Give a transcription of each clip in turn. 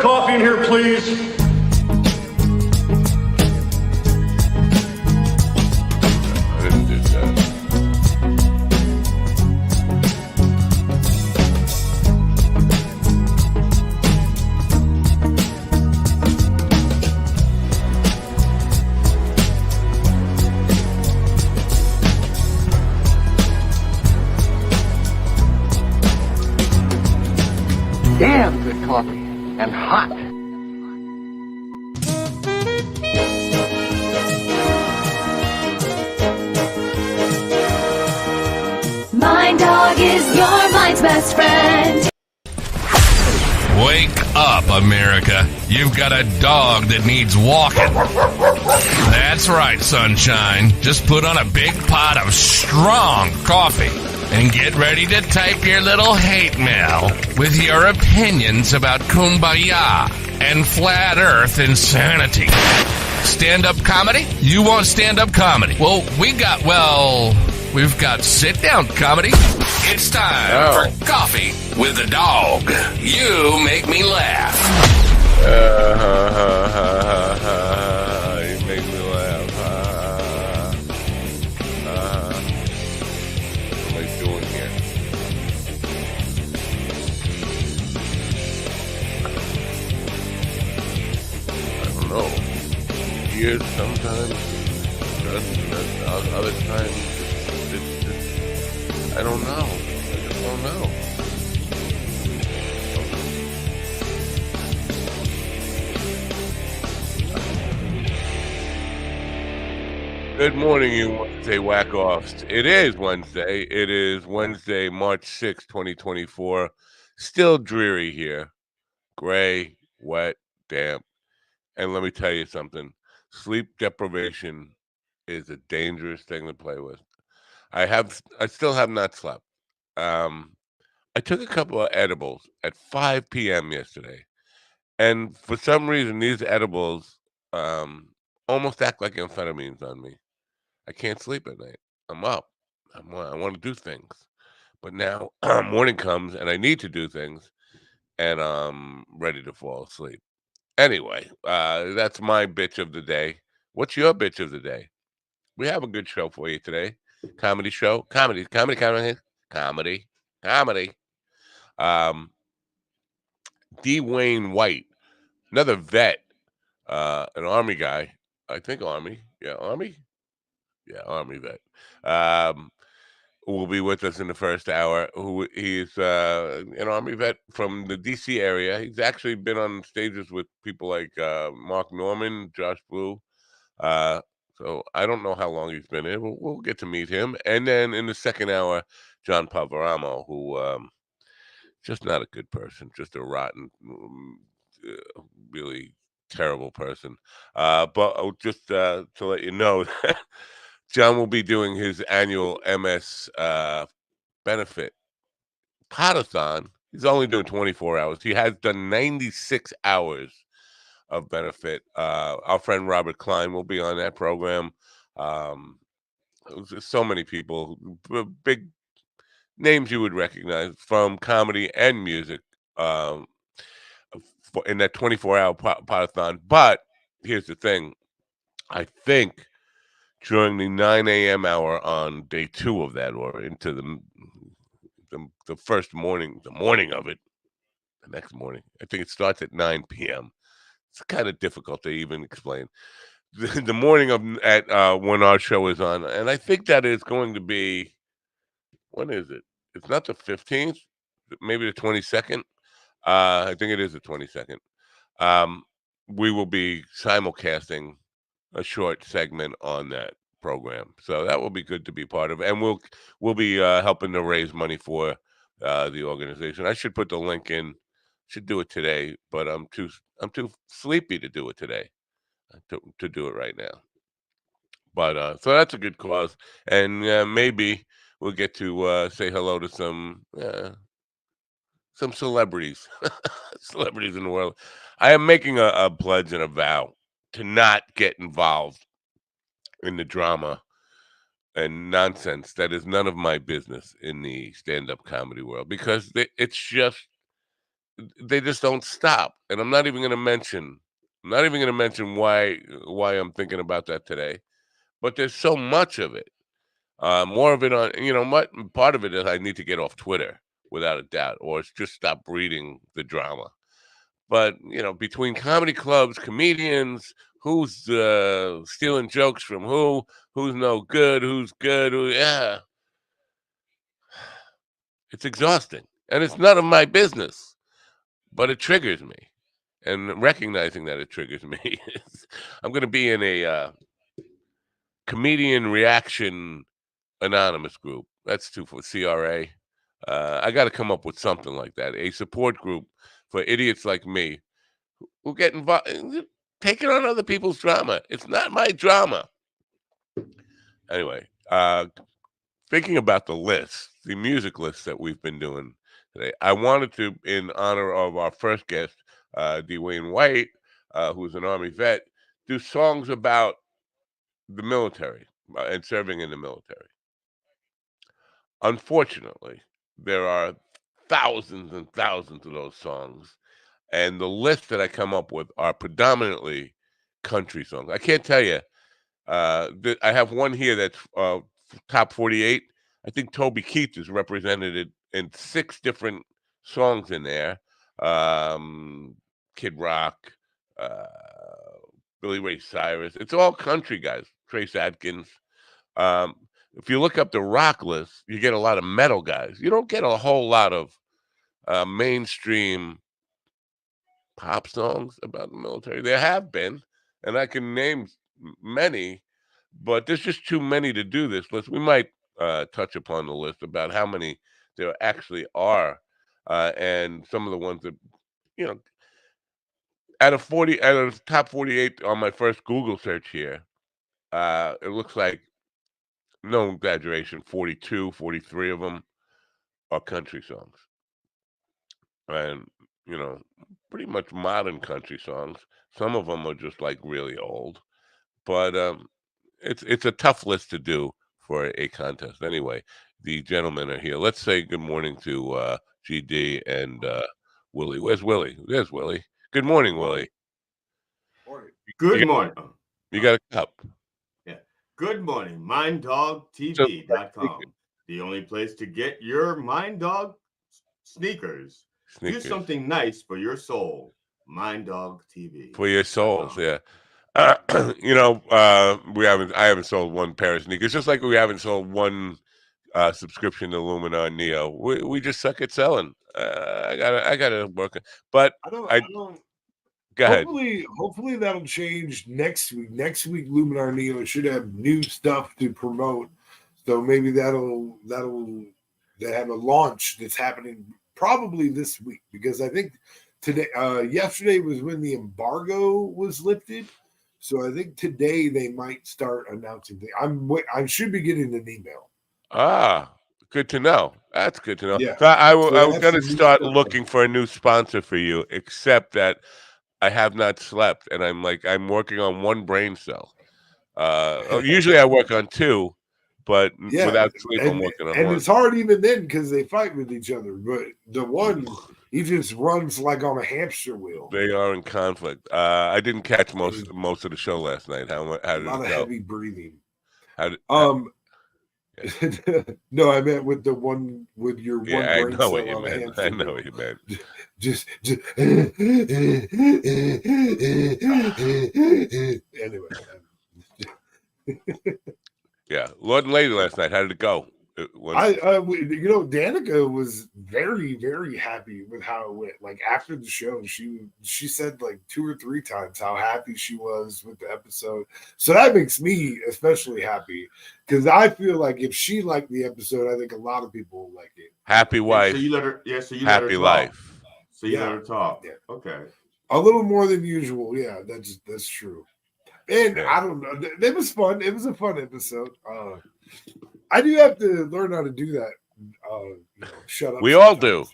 Coffee in here, please. I didn't do that. Damn good coffee and hot. My dog is your mind's best friend. Wake up, America. You've got a dog that needs walking. That's right, sunshine. Just put on a big pot of strong coffee and get ready to type your little hate mail with your opinions about kumbaya and flat earth insanity. Stand-up comedy? You want stand-up comedy? Well, we've got sit-down comedy. It's time for Coffee with the Dog. You make me laugh. You make me laugh. What am I doing here? I don't know. Years sometimes, other times. I don't know. I just don't know. Good morning, you Wednesday whack-offs. It is Wednesday. It is Wednesday, March 6, 2024. Still dreary here. Gray, wet, damp. And let me tell you something. Sleep deprivation is a dangerous thing to play with. I still have not slept. I took a couple of edibles at 5 p.m. yesterday, and for some reason, these edibles almost act like amphetamines on me. I can't sleep at night. I'm up. I want to do things, but now morning comes, and I need to do things, and I'm ready to fall asleep. Anyway, that's my bitch of the day. What's your bitch of the day? We have a good show for you today. Comedy show. Comedy. Dwayne White, another vet, an Army guy. I think Army. Yeah, Army? Yeah, Army vet. Will be with us in the first hour. He's an Army vet from the D.C. area. He's actually been on stages with people like Mark Norman, Josh Blue. So I don't know how long he's been in. We'll get to meet him. And then in the second hour, John Pavaramo, who just not a good person, just a rotten, really terrible person. But just to let you know, John will be doing his annual MS benefit potathon. He's only doing 24 hours. He has done 96 hours of benefit. Our friend Robert Klein will be on that program. So many people, big names you would recognize from comedy and music in that 24-hour potathon. But here's the thing. I think during the 9 a.m. hour on day 2 of that, or into the first morning, the morning of it, the next morning, I think it starts at 9 p.m. It's kind of difficult to even explain. The morning of when our show is on, and I think that is going to be, when is it? It's not the 15th, maybe the 22nd. I think it is the 22nd. We will be simulcasting a short segment on that program, so that will be good to be part of, and we'll be helping to raise money for the organization. I should put the link in. Should do it today, but I'm too sleepy to do it today. To do it right now. But so that's a good cause, and maybe we'll get to say hello to some celebrities, celebrities in the world. I am making a pledge and a vow to not get involved in the drama and nonsense that is none of my business in the stand-up comedy world, because it's just they just don't stop. And I'm not even going to mention, why I'm thinking about that today. But there's so much of it. More of it on, part of it is I need to get off Twitter without a doubt, or it's just stop reading the drama. But between comedy clubs, comedians, who's stealing jokes from who's no good, who's good, yeah, it's exhausting, and it's none of my business. But it triggers me, and recognizing that it triggers me, I'm going to be in a comedian reaction anonymous group. That's too for CRA. I got to come up with something like that. A support group for idiots like me who get involved, taking on other people's drama. It's not my drama. Anyway, thinking about the music list that we've been doing today, I wanted to, in honor of our first guest, Dwayne White, who's an Army vet, do songs about the military and serving in the military. Unfortunately, there are thousands and thousands of those songs, and the list that I come up with are predominantly country songs. I can't tell you. I have one here that's top 48. I think Toby Keith is represented in 6 different songs in there. Kid Rock, uh, Billy Ray Cyrus. It's all country guys. Trace Adkins. Um, if you look up the rock list, you get a lot of metal guys. You don't get a whole lot of mainstream pop songs about the military. There have been, and I can name many, but there's just too many to do this list. We might touch upon the list about how many there actually are, and some of the ones that, you know, out of the top 48 on my first Google search here, it looks like, no exaggeration, 42, 43 of them are country songs. And, you know, pretty much modern country songs. Some of them are just like really old, but it's a tough list to do for a contest. Anyway, the gentlemen are here. Let's say good morning to GD and Willie. Where's Willie? There's Willie. Good morning, Willie. Good You, morning. you got a cup. Yeah. Good morning. So, MindDogTV.com. The only place to get your Mind Dog sneakers. Do something nice for your soul. Mind Dog TV. For your souls, yeah. I haven't sold one pair of sneakers, just like we haven't sold one subscription to Luminar Neo. We just suck at selling. I gotta work it. But I don't go ahead. Hopefully that'll change next week. Next week, Luminar Neo should have new stuff to promote. So maybe they have a launch that's happening probably this week, because I think yesterday was when the embargo was lifted. So I think today they might start announcing things. I should be getting an email. Ah, good to know. That's good to know. Yeah. So I was going to start looking for a new sponsor for you, except that I have not slept, and I'm working on one brain cell. Usually I work on 2, but without sleep, I'm working on 1. And it's hard even then because they fight with each other. But the one, he just runs like on a hamster wheel. They are in conflict. I didn't catch most of the show last night. How did it go? A lot of heavy breathing. Yeah. No, I meant with the one with your one brain I know cell what you on a meant. hamster I know wheel. what you meant. Just anyway. Yeah, Lord and Lady last night. How did it go? Danica was very, very happy with how it went. Like after the show, she said like 2 or 3 times how happy she was with the episode. So that makes me especially happy, because I feel like if she liked the episode, I think a lot of people will like it. Happy wife. So you let her. Yeah. So you happy let her talk. life. So you let her talk. Yeah. Okay. A little more than usual. Yeah, that's true. And I don't know. It was fun. It was a fun episode. I do have to learn how to do that. Shut up. We all do.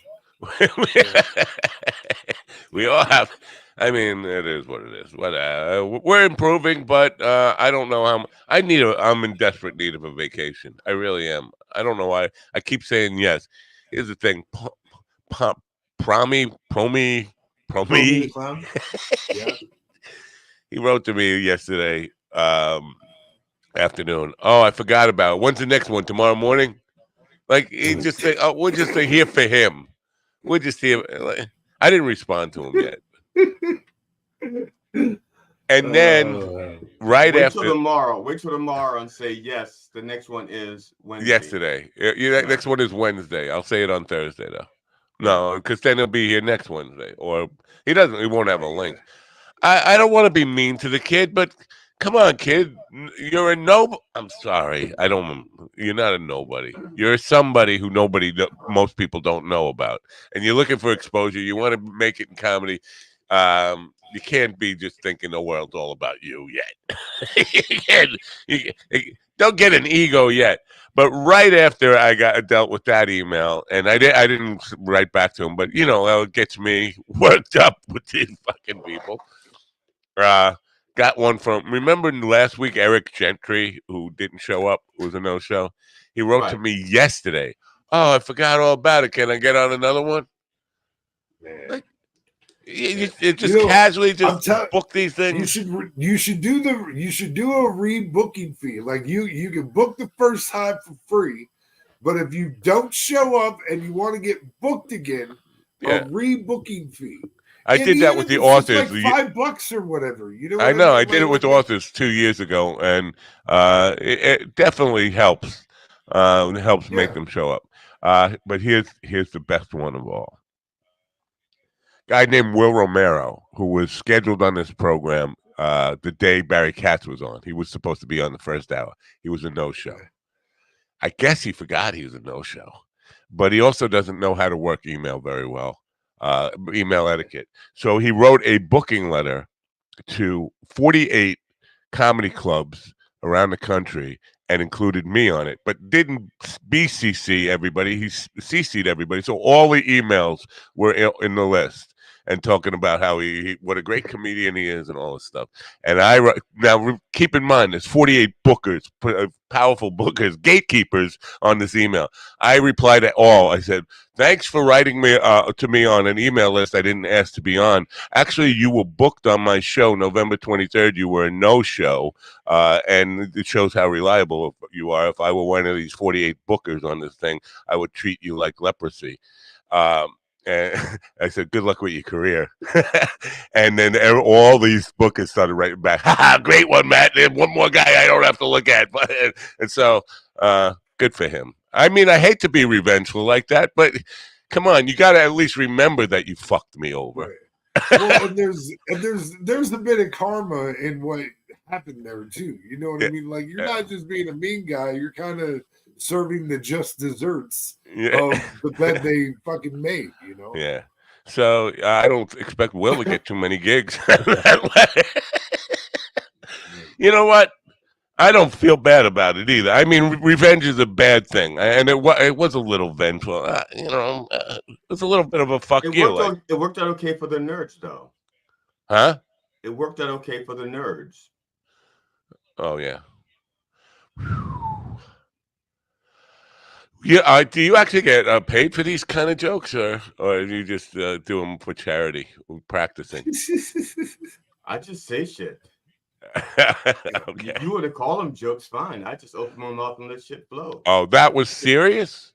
We all have. I mean, it is what it is. We're improving, but I don't know how. I'm in desperate need of a vacation. I really am. I don't know why. I keep saying yes. Here's the thing. Promi. Promi the Clown. Yeah. He wrote to me yesterday afternoon. Oh, I forgot about it. When's the next one? Tomorrow morning? Like he just say, oh, we're just here for him. We're just here. Like, I didn't respond to him yet. And then right wait after till tomorrow. Wait till tomorrow and say yes. The next one is Wednesday. yesterday. Yeah, next one is Wednesday. I'll say it on Thursday though. No, because then he'll be here next Wednesday. Or he doesn't. He won't have a link. I don't want to be mean to the kid, but come on, kid. You're a I'm sorry. You're not a nobody. You're somebody who most people don't know about. And you're looking for exposure. You want to make it in comedy. You can't be just thinking the world's all about you yet. Don't get an ego yet. But right after I dealt with that email, and I didn't write back to him, but it gets me worked up with these fucking people. Got one from, remember last week, Eric Gentry, who didn't show up, was a no-show. He wrote to me yesterday. Oh, I forgot all about it. Can I get on another one? Like, it just casually book these things. You should do a rebooking fee. Like you can book the first time for free, but if you don't show up and you want to get booked again, a rebooking fee. I did that with the authors. Like $5 or whatever. I know. I did it with authors 2 years ago, and it definitely helps. It helps make them show up. But here's the best one of all. Guy named Will Romero, who was scheduled on this program the day Barry Katz was on. He was supposed to be on the first hour. He was a no-show. I guess he forgot he was a no-show, but he also doesn't know how to work email very well. Email etiquette. So he wrote a booking letter to 48 comedy clubs around the country and included me on it, but didn't BCC everybody. He CC'd everybody. So all the emails were in the list and talking about how what a great comedian he is and all this stuff. And now keep in mind, there's 48 bookers, powerful bookers, gatekeepers on this email. I replied to all. I said, thanks for writing to me on an email list I didn't ask to be on. Actually, you were booked on my show November 23rd. You were a no-show, and it shows how reliable you are. If I were one of these 48 bookers on this thing, I would treat you like leprosy. And I said, good luck with your career. And then all these bookers started writing back, great one, Matt. And one more guy I don't have to look at. And so good for him. I mean, I hate to be revengeful like that, but come on, you got to at least remember that you fucked me over. Well, and there's a bit of karma in what happened there too. You know what I mean? Like you're not just being a mean guy. You're kind of serving the just desserts of the bed they fucking made. Yeah. So I don't expect Will to get too many gigs. You know what? I don't feel bad about it either. I mean, revenge is a bad thing, and it was a little vengeful. It was a little bit of a fuck you. It worked out okay for the nerds, though. Huh? It worked out okay for the nerds. Oh yeah. Yeah. Do you actually get paid for these kind of jokes, or do you just do them for charity, practicing? I just say shit. Okay. You would have called them jokes, fine. I just open my mouth and let shit flow. Oh, that was serious?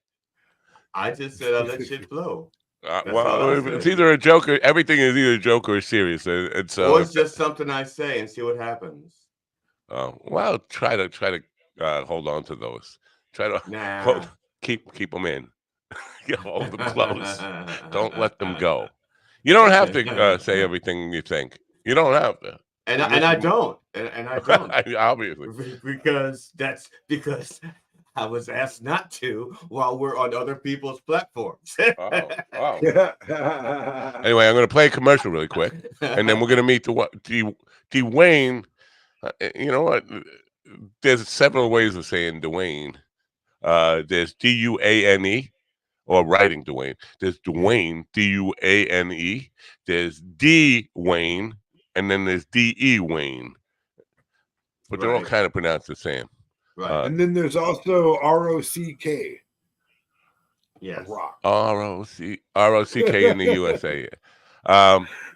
I just said I let shit flow. Well, it's either a joke or everything is either a joke or serious. Or it's just something I say and see what happens. Oh, well, try to hold on to those. Try to keep them in. Hold them close. Don't let them go. You don't have to say everything you think. You don't have to. And I don't. And I don't. Obviously. Because I was asked not to while we're on other people's platforms. Wow. Anyway, I'm going to play a commercial really quick, and then we're going to meet Dwayne. You know what? There's several ways of saying Dwayne. There's Duane, or writing Dwayne. There's Dwayne, Duane. There's D Wayne. And then there's D.E. Wayne. But they're all kind of pronounced the same. Right. And then there's also R-O-C-K. Yes. Rock. ROCK in the USA.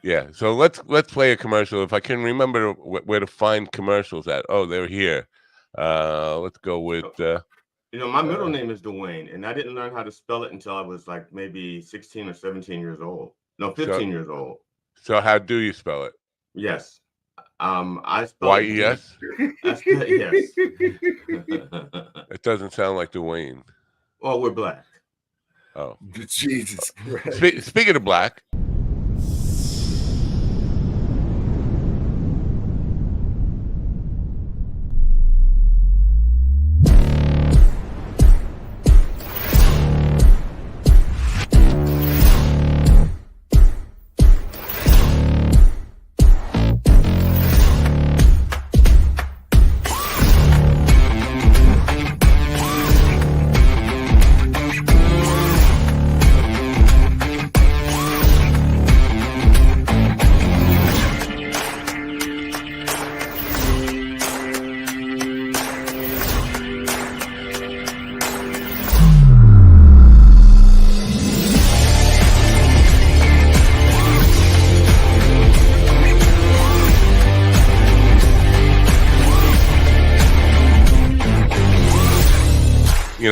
Yeah. So let's play a commercial. If I can remember where to find commercials at. Oh, they're here. Let's go with. My middle name is Dwayne, and I didn't learn how to spell it until I was like maybe 16 or 17 years old. No, 15 years old. So how do you spell it? Yes. I spell YES? Yes. It doesn't sound like Dwayne. Well, we're black. Oh. Jesus Christ. Speaking of black.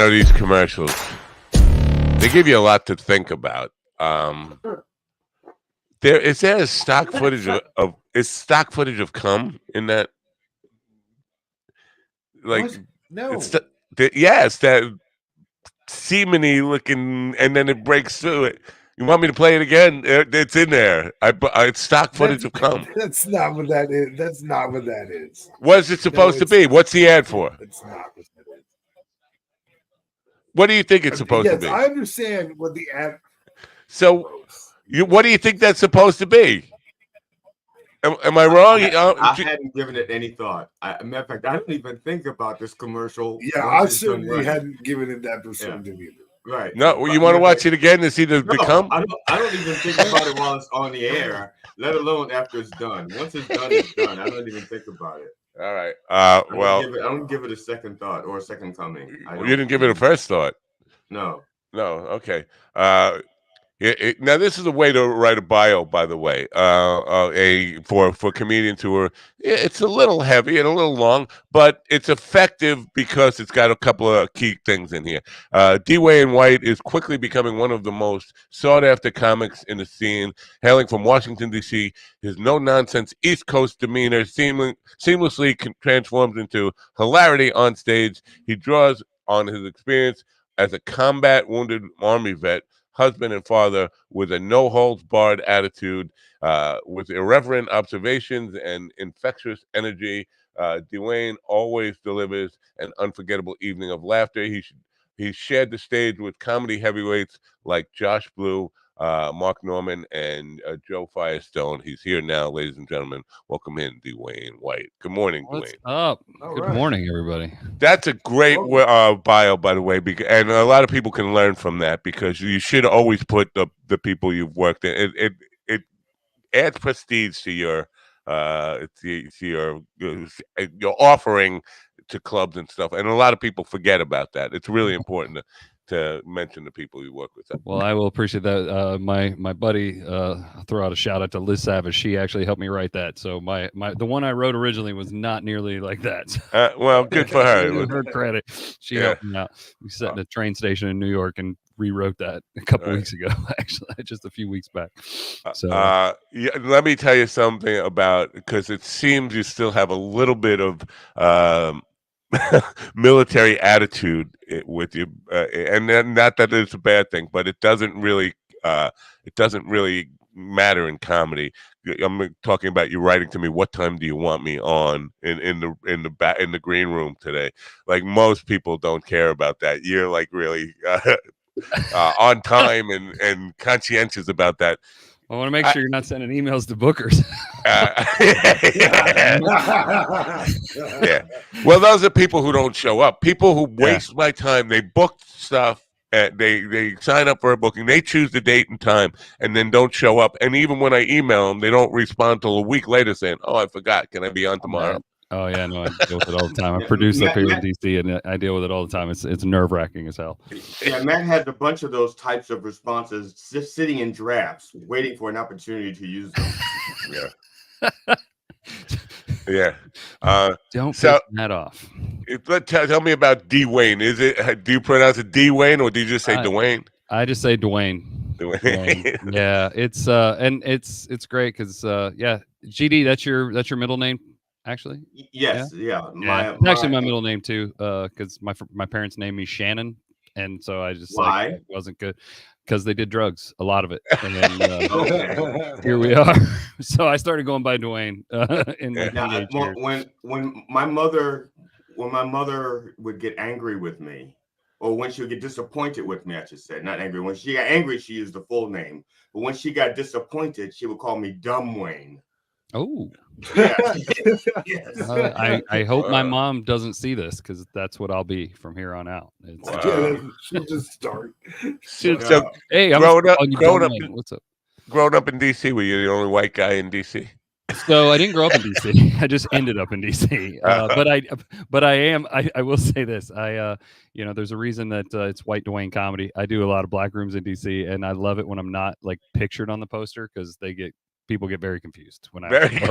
These commercials, they give you a lot to think about. Is there a stock footage of cum in that? Like, no, it's that semen-y looking, and then it breaks through it. You want me to play it again? It's in there. It's stock footage of cum. That's not what that is. That's not what that is. What is it supposed to be? What's the ad for? It's not what that is. What do you think it's supposed to be? I understand what the ad. So, what do you think that's supposed to be? Am I wrong? I hadn't given it any thought. Matter of fact, I didn't even think about this commercial. Yeah, I certainly hadn't given it that perspective either. Right. No, you want to watch it again to see the cum? I don't even think about it while it's on the air, let alone after it's done. Once it's done, it's done. I don't even think about it. All right. I don't give it a second thought or a second coming. You didn't give it a first thought. No. Okay. Now this is a way to write a bio, by the way. For comedians who are, it's a little heavy and a little long, but it's effective because it's got a couple of key things in here. Dwayne White is quickly becoming one of the most sought-after comics in the scene. Hailing from Washington D.C., his no-nonsense East Coast demeanor seamlessly transforms into hilarity on stage. He draws on his experience as a combat wounded Army vet, husband and father, with a no-holds-barred attitude, with irreverent observations and infectious energy. Dwayne always delivers an unforgettable evening of laughter. He shared the stage with comedy heavyweights like Josh Blue, Mark Norman, and Joe Firestone. He's here now, ladies and gentlemen. Welcome in, Dwayne White. Good morning, What's Dwayne. up? Good morning, everybody. That's a great bio, by the way, and a lot of people can learn from that because you should always put the people you've worked in. It adds prestige to your offering to clubs and stuff, and a lot of people forget about that. It's really important to mention the people you work with. Well, I will appreciate that. My buddy, I'll throw out a shout out to Liz Savage. She actually helped me write that. So the one I wrote originally was not nearly like that. Well, good for her. Her credit. She helped me out. We sat in a train station in New York and rewrote that a couple weeks ago, actually, just a few weeks back. So let me tell you something about, because it seems you still have a little bit of military attitude with you, and then not that it's a bad thing, but it doesn't really matter in comedy. I'm talking about you writing to me, what time do you want me on in the green room today? Like, most people don't care about that. You're like really on time and conscientious about that. I want to make sure you're not sending emails to bookers. Yeah. Well, those are people who don't show up. People who waste my time. They book stuff. They sign up for a booking. They choose the date and time, and then don't show up. And even when I email them, they don't respond till a week later saying, "Oh, I forgot. Can I be on tomorrow?" Oh yeah, no, I deal with it all the time. I produce up here in DC, and I deal with it all the time. It's nerve wracking as hell. Yeah, Matt has a bunch of those types of responses just sitting in drafts, waiting for an opportunity to use them. Yeah. Don't so piss that off. Tell me about Dwayne. Is it? Do you pronounce it Dwayne or do you just say Dwayne? I just say Dwayne. Dwayne. Yeah, it's and it's great because yeah, GD, that's your middle name. Actually, yes, yeah. It's actually my middle name too, because my parents named me Shannon, and so I just like it wasn't good because they did drugs, a lot of it, and then here we are. So I started going by Dwayne in my teenage years. When my mother would get angry with me, or when she would get disappointed with me, I should say, not angry. When she got angry, she used the full name, but when she got disappointed, she would call me Dumb Wayne. Oh. Yes. I hope my mom doesn't see this because that's what I'll be from here on out. She'll just start. So, hey, I'm growing up. What's up? Growing up in DC, were you the only white guy in DC? So I didn't grow up in DC. I just ended up in DC. But I will say this. There's a reason that it's White Dwayne comedy. I do a lot of black rooms in DC, and I love it when I'm not like pictured on the poster because people get very confused when I right, like,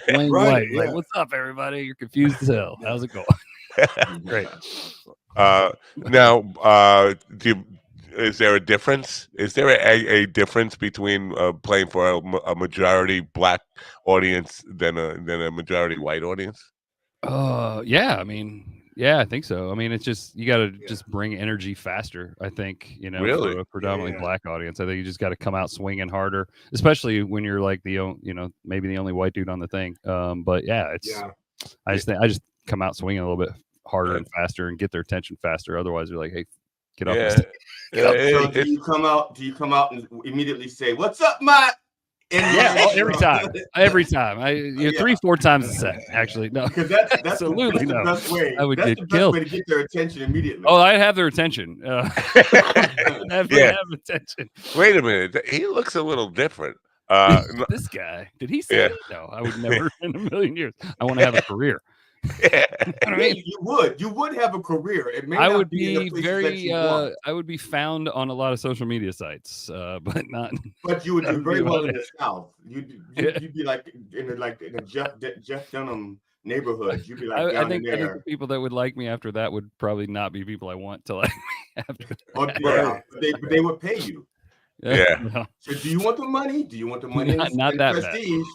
Dwayne White. Yeah. Like, what's up, everybody? You're confused as hell. How's it going? Great. Now, is there a difference? Is there a difference between playing for a majority black audience than a majority white audience? Yeah. I mean, yeah, I think so. I mean, it's just you got to just bring energy faster. I think really? For a predominantly black audience, I think you just got to come out swinging harder, especially when you're like maybe the only white dude on the thing. But yeah, I just come out swinging a little bit harder and faster and get their attention faster. Otherwise, you're like, hey, get off. So do you come out and immediately say, "What's up, Matt?" Every time. 3-4 times a set. Actually, no, because that's absolutely the best way. I would that's get the best killed. way to get their attention immediately. Oh, I have their attention. Have attention. Wait a minute, he looks a little different. This guy, did he say it? No, I would never in a million years. I want to have a career. I mean, you would have a career. It may I not would be very I would be found on a lot of social media sites, but not. But you would do very well in the South. You'd be like in a Jeff Dunham neighborhood. You'd be like I think the people that would like me after that would probably not be people I want to like me after that. They would pay you. Yeah. No. So do you want the money? Do you want the money? Not that prestige?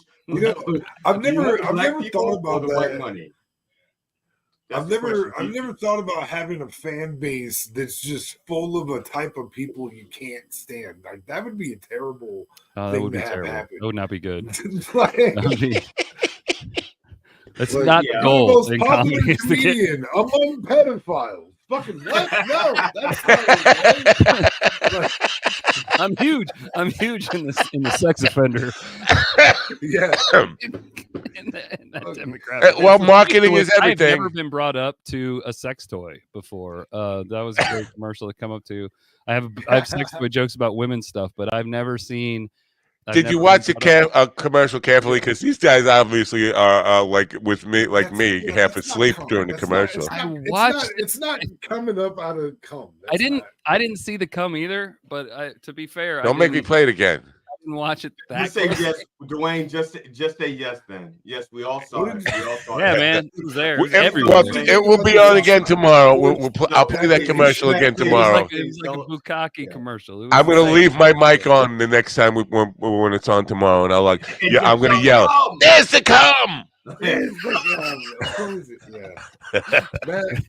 I've never thought about the that. white money. I've never thought about having a fan base that's just full of a type of people you can't stand. Like that would be a terrible thing to have happen. That would not be good. That's not the goal. The most popular comedian among pedophiles. Fucking what? No, that's not right. I'm huge in the sex offender. Yeah. in that demographic. Well, marketing is everything. I've never been brought up to a sex toy before. That was a great commercial to come up to. I have sex toy jokes about women's stuff, but I've never seen. Did you watch a commercial carefully? Because these guys obviously are like with me, half asleep during the commercial. It's not coming up out of cum. I didn't see the cum either. But to be fair, don't make me play it again. I didn't watch it. You say yes, Dwayne. Just say yes. Then yes, we all saw it. Yeah, man, it was there. It will be on again tomorrow. I'll play that commercial again tomorrow. It was like a bukkake commercial. I'm gonna leave my mic on the next time when it's on tomorrow, and I'm gonna yell, "There's the cum!"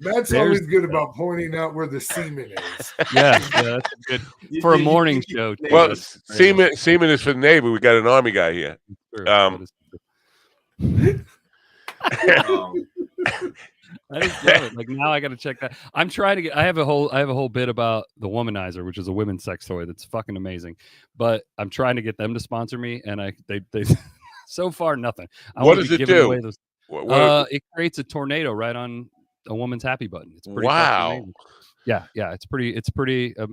Matt's always good about pointing out where the semen is. Yeah, that's good for a morning show. Well, semen is for the Navy. We got an Army guy here. I just love it. Like now, I got to check that. I'm trying to get. I have a whole bit about the Womanizer, which is a women's sex toy that's fucking amazing. But I'm trying to get them to sponsor me, and they so far nothing. What does it do? It creates a tornado right on a woman's happy button. It's pretty. Wow. Yeah, it's pretty.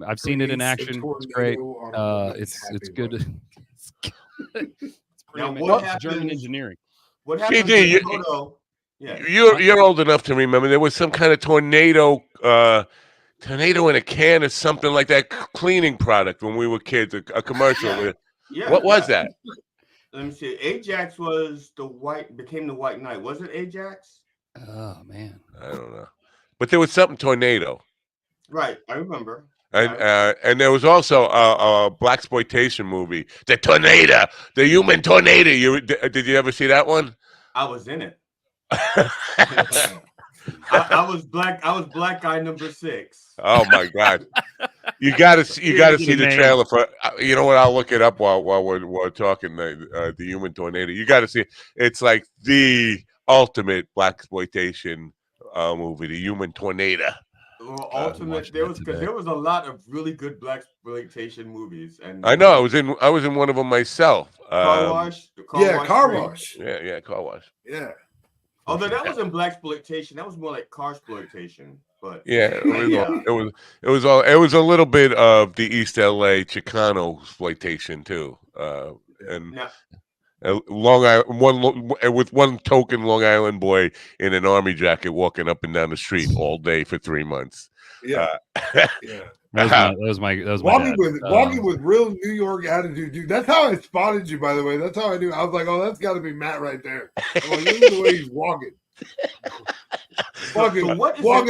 I've seen it in action. It's great. It's good. It's pretty amazing. German engineering. What happened CJ, to Toto? Yeah. you're old enough to remember there was some kind of tornado in a can or something like that, cleaning product when we were kids, a commercial. Yeah. What was that? Let me see. Ajax became the White Knight. Was it Ajax? Oh man, I don't know, but there was something tornado. Right, I remember. And there was also a blaxploitation movie, The Tornado, The Human Tornado. Did you ever see that one? I was in it. I was black guy number 6. Oh my God! You gotta see the trailer for. You know what? I'll look it up while we're talking. The Human Tornado. You got to see it. It's like the ultimate blaxploitation movie, The Human Tornado. Well, ultimate. There was a lot of really good blaxploitation movies, and I know I was in one of them myself. Car Wash. Car Wash. Yeah, Car Wash. Yeah. Although that wasn't blaxploitation, that was more like carsploitation. But yeah, it was a little bit of the East LA Chicano exploitation too, and Long Island with one token Long Island boy in an army jacket walking up and down the street all day for 3 months. Yeah, that was my walking with real New York attitude, dude. That's how I spotted you, by the way. That's how I knew. I was like, oh, that's got to be Matt right there. I'm like, look at the way he's walking. Walking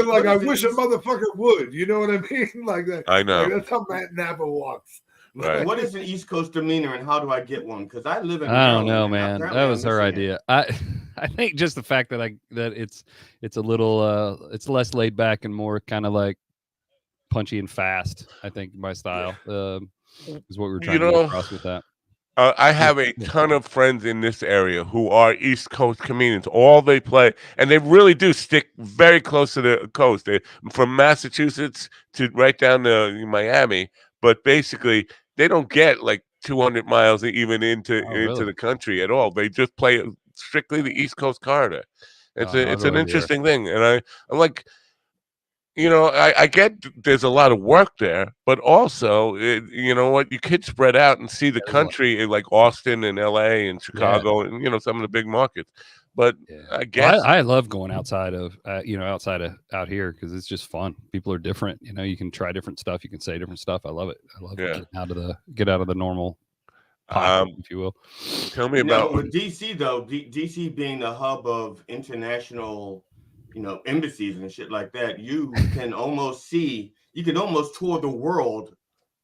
like I wish a motherfucker would. You know what I mean? Like that. I know. Like, that's how Matt Napa walks. Right. What is an East Coast demeanor, and how do I get one? Because I live in. I don't know, man. That was her idea. I think just the fact that it's a little it's less laid back and more kind of like punchy and fast. I think my style is what we were trying to get across with that. I have a ton of friends in this area who are East Coast comedians. All they play, and they really do stick very close to the coast. They're from Massachusetts to right down to Miami, but basically they don't get like 200 miles even into the country at all. They just play strictly the East Coast corridor. It's an interesting thing, and I'm like, you know, I get there's a lot of work there, but also, you know what, you could spread out and see the country like Austin and LA and Chicago and, you know, some of the big markets. But I guess I love going outside of out here because it's just fun. People are different. You know, you can try different stuff. You can say different stuff. I love it. I love get out of the normal pocket, if you will. Tell me about with DC though. DC being the hub of international, you know, embassies and shit like that, you can almost tour the world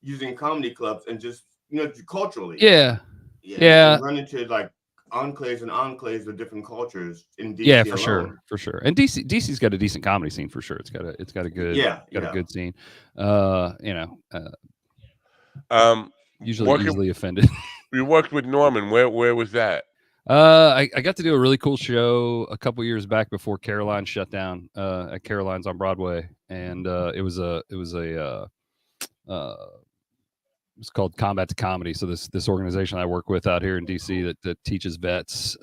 using comedy clubs and just, you know, culturally. Yeah. Run into like enclaves of different cultures in DC. Yeah, for sure. And DC's got a decent comedy scene for sure. It's got a good a good scene. Usually easily offended. You worked with Norman. Where was that? I got to do a really cool show a couple years back before Caroline shut down at Caroline's on Broadway, and it was called Combat to Comedy. So this organization I work with out here in DC that teaches vets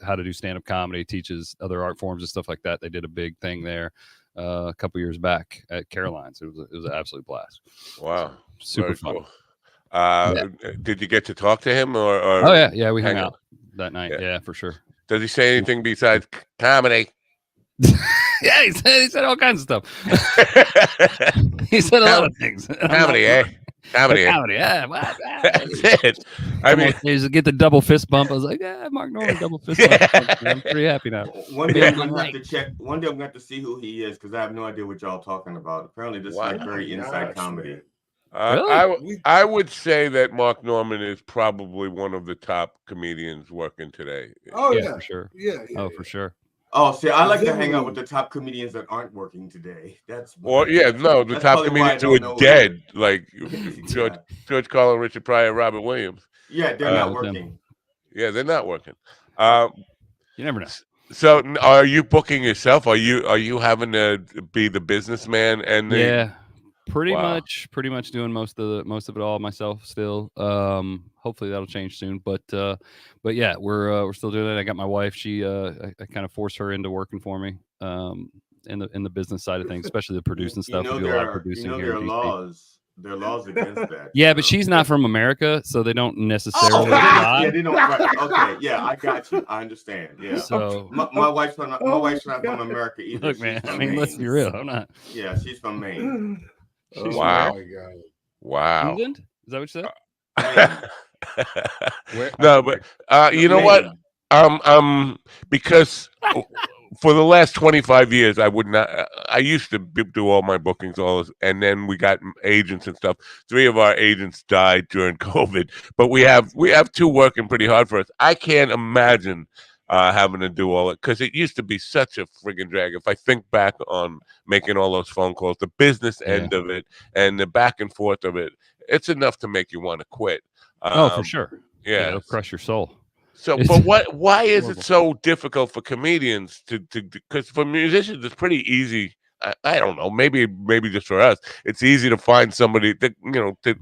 how to do stand-up comedy, teaches other art forms and stuff like that. They did a big thing there a couple years back at Caroline's. It was an absolute blast. Wow, super fun. Cool. Did you get to talk to him or oh yeah, we hung out that night. Yeah, for sure. Does he say anything besides comedy? Yeah, he said all kinds of stuff. He said a lot of things. Comedy, Comedy. Yeah, that's it. I mean, get the double fist bump. I was like, yeah, Mark Norman double fist bump. I'm pretty happy now. One day I'm gonna have to check. One day I'm gonna have to see who he is because I have no idea what y'all talking about. Apparently, this is like very inside comedy. Really? I would say that Mark Norman is probably one of the top comedians working today. Oh yeah, for sure. Yeah. For sure. Oh, see, I like to hang out with the top comedians that aren't working today. The top comedians who are dead, like George Carlin, Richard Pryor, Robert Williams. Yeah, they're not working. Yeah, they're not working. You never know. So, are you booking yourself? Are you having to be the businessman and pretty much doing most of it all myself still. Hopefully that'll change soon, but yeah, we're still doing it. I got my wife. She I kind of forced her into working for me in the business side of things, especially the producing stuff. There are laws There are laws against that. Yeah, but she's not from America, so they don't Oh, necessarily yeah, apply. they don't. Right. Okay, yeah, I got you. I understand. Yeah. So My wife's not from America either. look, She's man. I from mean, Maine. let's be real. I'm not. Yeah, she's from Maine. Oh Wow. my God. Wow. England? Is that what you said? Where? No, but you know what? Because for the last 25 years, I would not. I used to do all my bookings, and then we got agents and stuff. 3 of our agents died during COVID, but we have 2 working pretty hard for us. I can't imagine having to do all it because it used to be such a friggin' drag. If I think back on making all those phone calls, the business end of it, and the back and forth of it, it's enough to make you want to quit. Oh, for sure. Yeah, it'll crush your soul. So, It's but why is horrible. it so difficult for comedians to because for musicians it's pretty easy. I don't know, maybe just for us, it's easy to find somebody that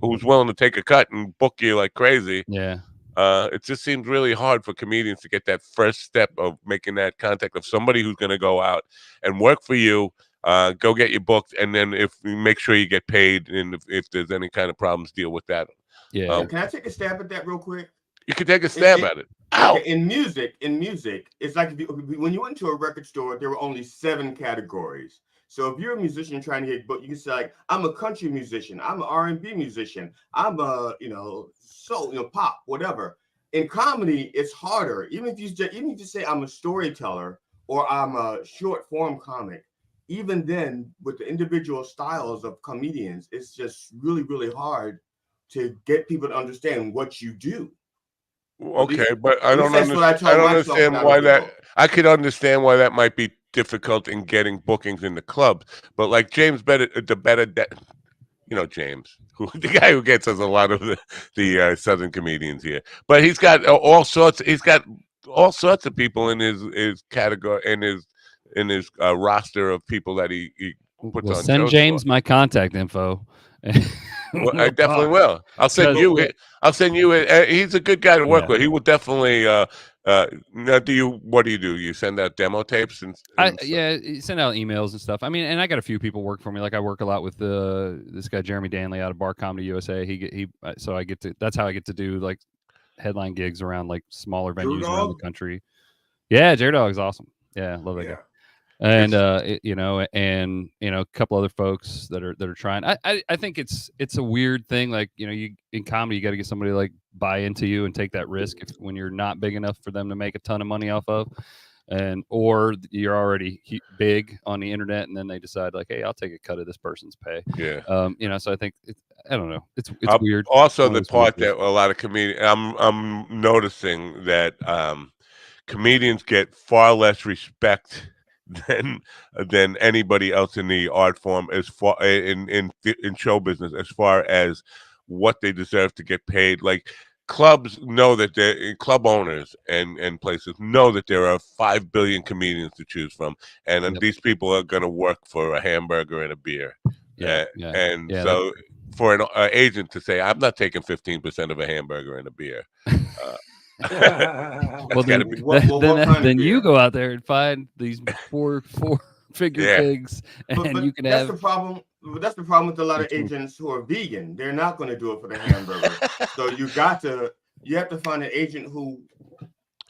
who's willing to take a cut and book you like crazy. Yeah. It just seems really hard for comedians to get that first step of making that contact of somebody who's going to go out and work for you, go get you booked, and then if you make sure you get paid, and if there's any kind of problems, deal with that. Yeah. Can I take a stab at that real quick? You can take a stab at it. Ow. Okay, in music, it's like when you went to a record store, there were only 7 categories. So if you're a musician trying to get booked, you can say like, I'm a country musician, I'm an R&B musician, I'm a soul, pop, whatever. In comedy, it's harder. Even if you say I'm a storyteller or I'm a short form comic, even then with the individual styles of comedians, it's just really, really hard to get people to understand what you do. Okay, but I don't understand why that. I could understand why that might be difficult in getting bookings in the clubs. But like James James, the guy who gets us a lot of the Southern comedians here. But he's got all sorts. He's got all sorts of people in his category in his roster of people that he puts on. Send James my contact info. Well, I definitely will. I'll send you it. I'll send you it. He's a good guy to work with. He will definitely. Now, what do? You send out demo tapes and send out emails and stuff. I mean, and I got a few people work for me. Like I work a lot with this guy Jeremy Danley out of Bar Comedy USA. So I get to. That's how I get to do like headline gigs around like smaller venues around the country. Yeah, J-Dog is awesome. Yeah, love that guy. And a couple other folks that are trying. I think it's a weird thing. Like you in comedy, you got to get somebody to like buy into you and take that risk when you're not big enough for them to make a ton of money off of, or you're already big on the internet, and then they decide like, hey, I'll take a cut of this person's pay. Yeah. So I think I don't know. It's weird. Also, the part that a lot of comedians, I'm noticing that comedians get far less respect than anybody else in the art form as far in show business as far as what they deserve to get paid. Like clubs know that club owners and places know that there are 5 billion comedians to choose from, and these people are going to work for a hamburger and a beer. So for an agent to say, I'm not taking 15% of a hamburger and a beer. Well, then you go out there and find these four-figure gigs, and you can have. That's the problem with a lot of agents who are vegan. They're not going to do it for the hamburger. So you have to find an agent who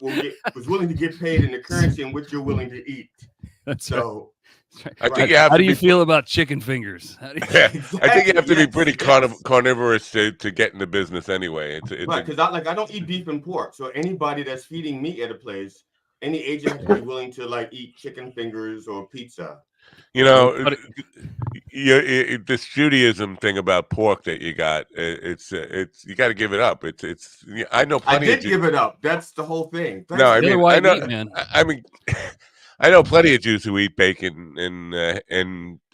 was willing to get paid in the currency in which you're willing to eat. That's so. Right. I think how do you feel about chicken fingers? Exactly. I think you have to be pretty carnivorous to get in the business anyway. Right, because I don't eat beef and pork. So anybody that's feeding me at a place, any agent has to be willing to like eat chicken fingers or pizza. The this Judaism thing about pork that you got, it's you got to give it up. It's I know plenty. I did give it up. That's the whole thing. No, I mean I know. Meat, man. I mean. I know plenty of Jews who eat bacon and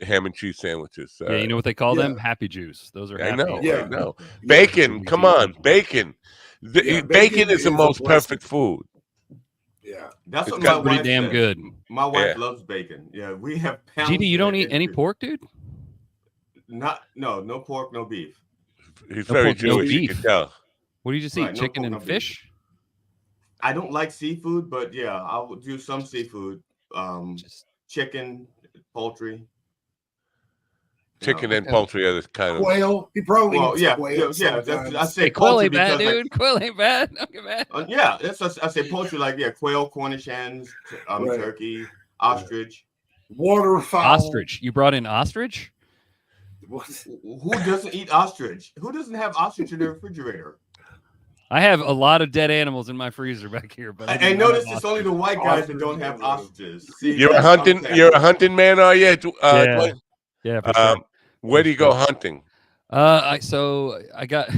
ham and cheese sandwiches. Yeah, you know what they call them? Happy Jews. Those are. I know. Yeah. I know. Bacon. Come on, bacon. Bacon is the most perfect food. Yeah, that's what my wife pretty damn says. Good. My wife loves bacon. Yeah, we have. GD, you don't eat any pork, dude? No pork, no beef. He's very Jewish. You can tell. What do you just eat? Chicken and fish? Beef. I don't like seafood, but yeah, I will do some seafood. Chicken, poultry. chicken and poultry are the kind of. Quail. He probably Well, eats yeah, quail. yeah. I say Hey, quail poultry ain't bad, because, dude. Quail ain't bad. Don't get mad. yeah, I say poultry like quail, Cornish hens, Right. turkey, ostrich. Waterfowl. Ostrich. You brought in ostrich? What? Who doesn't eat ostrich? Who doesn't have ostrich in their refrigerator? I have a lot of dead animals in my freezer back here, but And notice it's only the white guys that don't have ostriches. See, You're a hunting man, are you? Yeah. Dwight? Yeah, for sure. Where do you go hunting? I got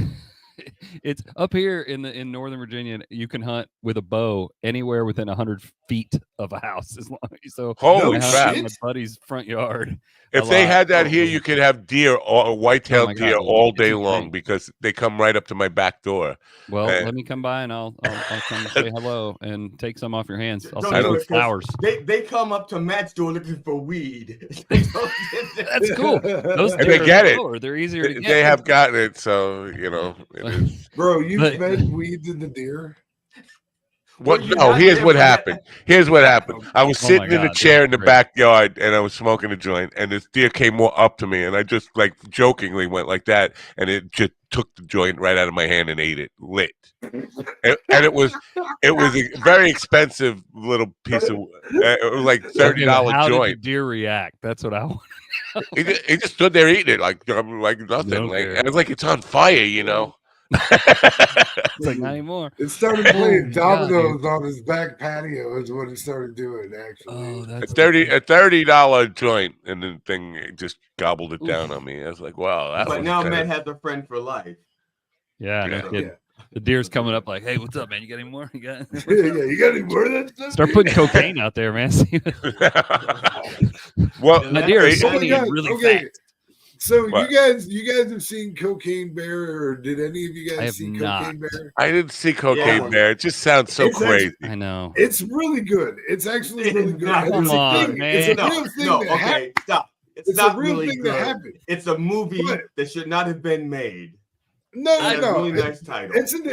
it's up here in Northern Virginia. You can hunt with a bow anywhere within 100 feet of a house, as long so. Holy I hunt crap! in my buddy's front yard. If they had that here, you could have deer or white-tailed God, deer dude. all It's day insane. long because they come right up to my back door. Well, let me come by and I'll come say hello and take some off your hands. I'll send you flowers. They come up to Matt's door looking for weed. That's cool. Those And they get it. slower. They're easier to get. They have gotten it, so it is. Bro, you fed weed to the deer? What? No, here's what happened. Here's what happened. I was sitting in a chair in the backyard, and I was smoking a joint, and this deer came more up to me, and I just like jokingly went like that, and it just took the joint right out of my hand and ate it, lit. And it was a very expensive little piece of. It was like $30 How joint. did the deer react? That's what I want. He just stood there eating it like nothing. Like, I was like, it's on fire, you know. It's like not anymore. It started playing dominoes on his back patio is what it started doing, actually. Oh, that's a $30 joint, and the thing just gobbled it down on me. I was like, wow. But now Matt has a friend for life. Yeah, no kidding. The deer's coming up like, hey, what's up, man? You got any more? You got you got any more of that stuff? Start putting cocaine out there, man. Well, my deer is really fast. So you guys have seen Cocaine Bear, or did any of you guys see Cocaine Bear? I didn't see Cocaine Bear. It just sounds so crazy. I know. It's really good. It's actually really good. Come on, man. It's a real thing that happened. Stop. It's not a real really thing good. that happened. It's a movie that should not have been made. No. Really nice title. It's an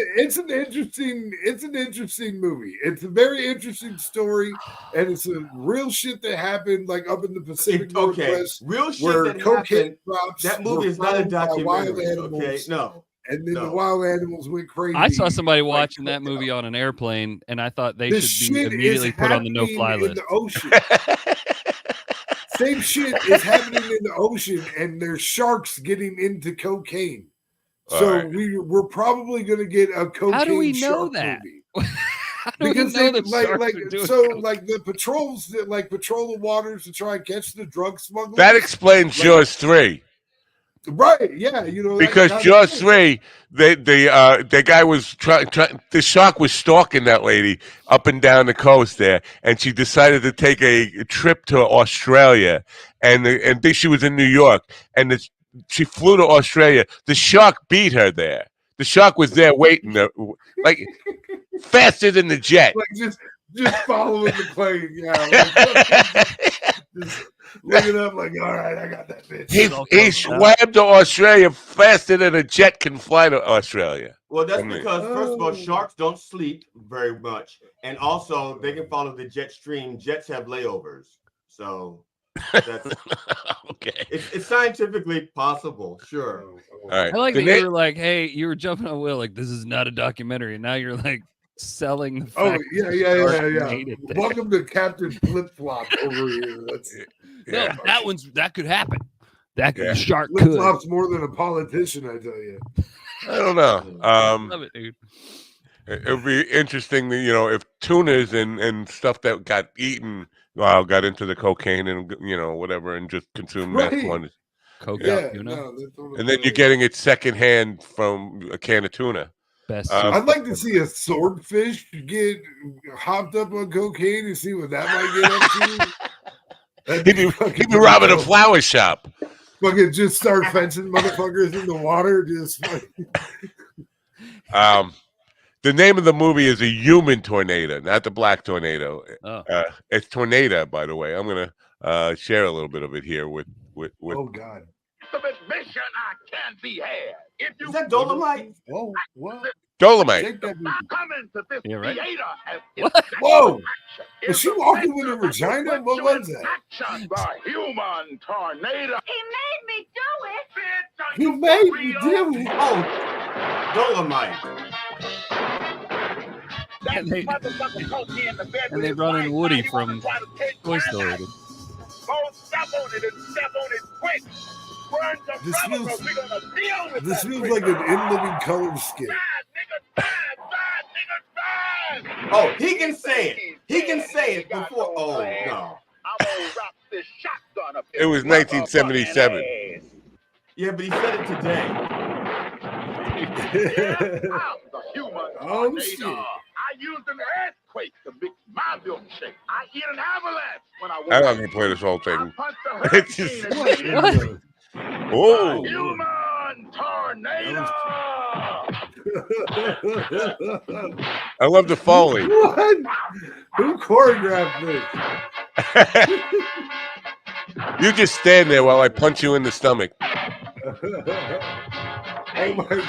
interesting movie. It's a very interesting story, and it's a real shit that happened like up in the Pacific Northwest. Real shit where that cocaine happened. That movie is not a documentary. Okay, no. And then the wild animals went crazy. I saw somebody watching that movie on an airplane, and I thought they should be immediately put on the no-fly list. In the ocean. Same shit is happening in the ocean, and there's sharks getting into cocaine. So we're probably going to get a cocaine. How do we know shark that? movie. Because they the patrols that patrol the waters to try and catch the drug smugglers. That explains Jaws 3. Right? Yeah, because Jaws 3, the guy was the shark was stalking that lady up and down the coast there, and she decided to take a trip to Australia, and she was in New York, and she flew to Australia. The shark beat her there. The shark was there waiting, like faster than the jet. Like just following the plane, just looking up like, all right, I got that bitch. He swam to Australia faster than a jet can fly to Australia. Well, that's because, first of all, sharks don't sleep very much, and also they can follow the jet stream. Jets have layovers, so. That's okay. It's scientifically possible, sure. All right. I like that you were like, hey, you were jumping on Will, like, this is not a documentary. And now you're like selling the fact yeah. Welcome to Captain Flip Flop over here. No, that could happen. The shark Flip could. Flop's more than a politician, I tell you. I don't know. Love it, dude. It would be interesting that, if tunas and stuff that got eaten got into the cocaine and whatever and just consumed that one. And then you're getting it secondhand from a can of tuna. Best. I'd like to see a swordfish get hopped up on cocaine and see what that might get up to. He'd be robbing a flower shop. Fucking just start fencing motherfuckers in the water. The name of the movie is A Human Tornado, not the Black Tornado. It's Tornado, by the way. I'm gonna share a little bit of it here with. Oh God! The mission I can be had. Is that Dolomite? Oh, what? Dolomite. Take that beat. Yeah, right. Whoa! Was she walking with her vagina? What was that? The human tornado. He made me do it. He made me do it. Oh, Dolomite. And they run in Woody from Toy Story. Step on it and step on it quick. This feels like an In Living Color skit. Oh, he can say it. He can say it before. Oh, no. I'm gonna rock this shotgun up. It was 1977. Yeah, but he said it today. The human Oh, tornado. shit. I used an earthquake to mix my milkshake. I eat an avalanche when I I'm not gonna play this whole I thing. punch the It's just- hurricane and made it Oh, human tornado. I love the Foley. What? Who choreographed this? You just stand there while I punch you in the stomach. Oh my God.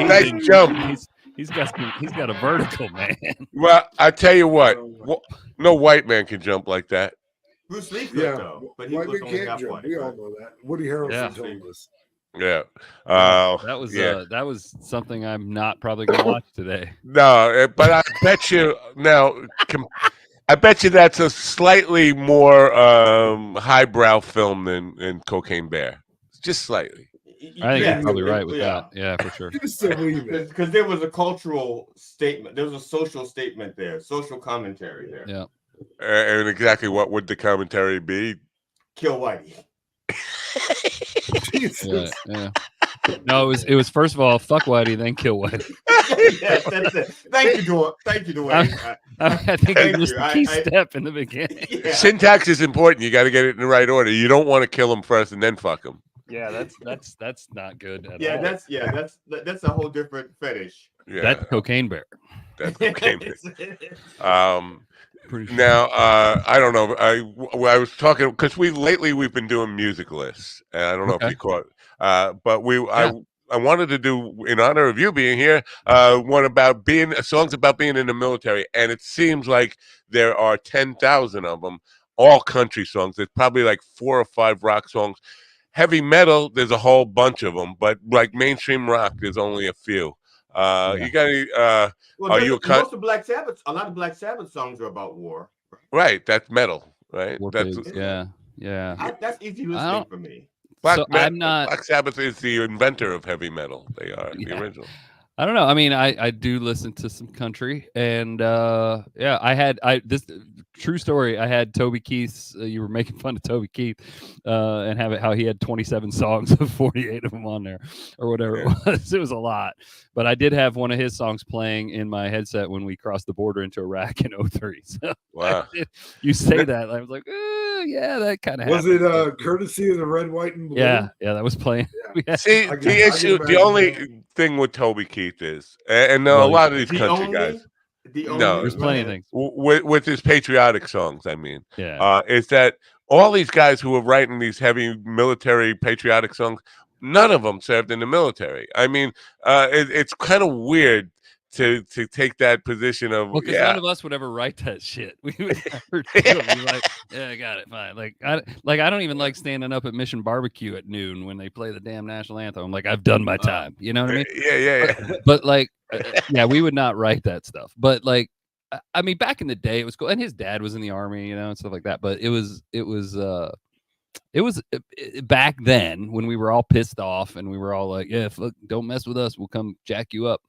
Nice jump. He's got a vertical, man. Well, I tell you what, no white man can jump like that. Bruce Lee could, Yeah, though. But he white was man only can't half jump. white. We all know that. Woody Harrelson Yeah. told us. Yeah. That was yeah. that was something I'm not probably gonna watch today. No, but I bet you now. I bet you that's a slightly more highbrow film than Cocaine Bear, just slightly. I think Yeah, you're probably right with yeah. that. Yeah, for sure. You still believe it. Because there was a cultural statement. There was a social statement there, social commentary there. Yeah. And exactly what would the commentary be? Kill Whitey. Jesus. Yeah. No, it was first of all, fuck Whitey, then kill Whitey. Yes, that's it. Thank you, Dwayne. Thank you, Dwayne. I think Thank you missed you. the key I- step in the beginning. Yeah. Syntax is important. You got to get it in the right order. You don't want to kill him first and then fuck him. Yeah, that's not good at Yeah, all. that's a whole different fetish. Yeah, That's Cocaine Bear. that's Cocaine Bear. Pretty sure. Now, I don't know. I was talking because we've been doing music lists, and I don't know if Okay. you caught. But I wanted to do, in honor of you being here, one about songs about being in the military, and it seems like there are 10,000 of them, all country songs. There's probably like 4 or 5 rock songs. Heavy metal, there's a whole bunch of them, but like mainstream rock, there's only a few. You got any? Well, Are you a most of Black Sabbath? A lot of Black Sabbath songs are about war. Right, that's metal, right? War That's Pigs, yeah. That's easy I listening don't- for me. I'm not. Black Sabbath is the inventor of heavy metal. They are the Yeah. original. I don't know. I mean, I do listen to some country, and this true story. I had Toby Keith's. You were making fun of Toby Keith, and how he had 27 songs of 48 of them on there, or whatever it was. It was a lot, but I did have one of his songs playing in my headset when we crossed the border into Iraq in 2003. So Wow. you say that, I was like, yeah, that kind of Was it courtesy of the red, white, and blue? Yeah, that was playing. Yeah. See, I can the issue, the imagine only that. thing with Toby Keith is, and a Well, lot of these The country only, guys, the only, No, There's plenty of things. with his patriotic songs, I mean, Yeah. is that all these guys who are writing these heavy military patriotic songs, none of them served in the military. I mean, it's kind of weird to take that position of Well, because none of us would ever write that shit. We would never do it. We'd be like, yeah, I got it, fine. I don't even like standing up at Mission Barbecue at noon when they play the damn national anthem. I'm like, I've done my time. You know what I mean? Yeah. But like, yeah, we would not write that stuff. But like, I mean, back in the day, it was cool. And his dad was in the army, and stuff like that. But it was back then when we were all pissed off and we were all like, yeah, fuck, don't mess with us. We'll come jack you up.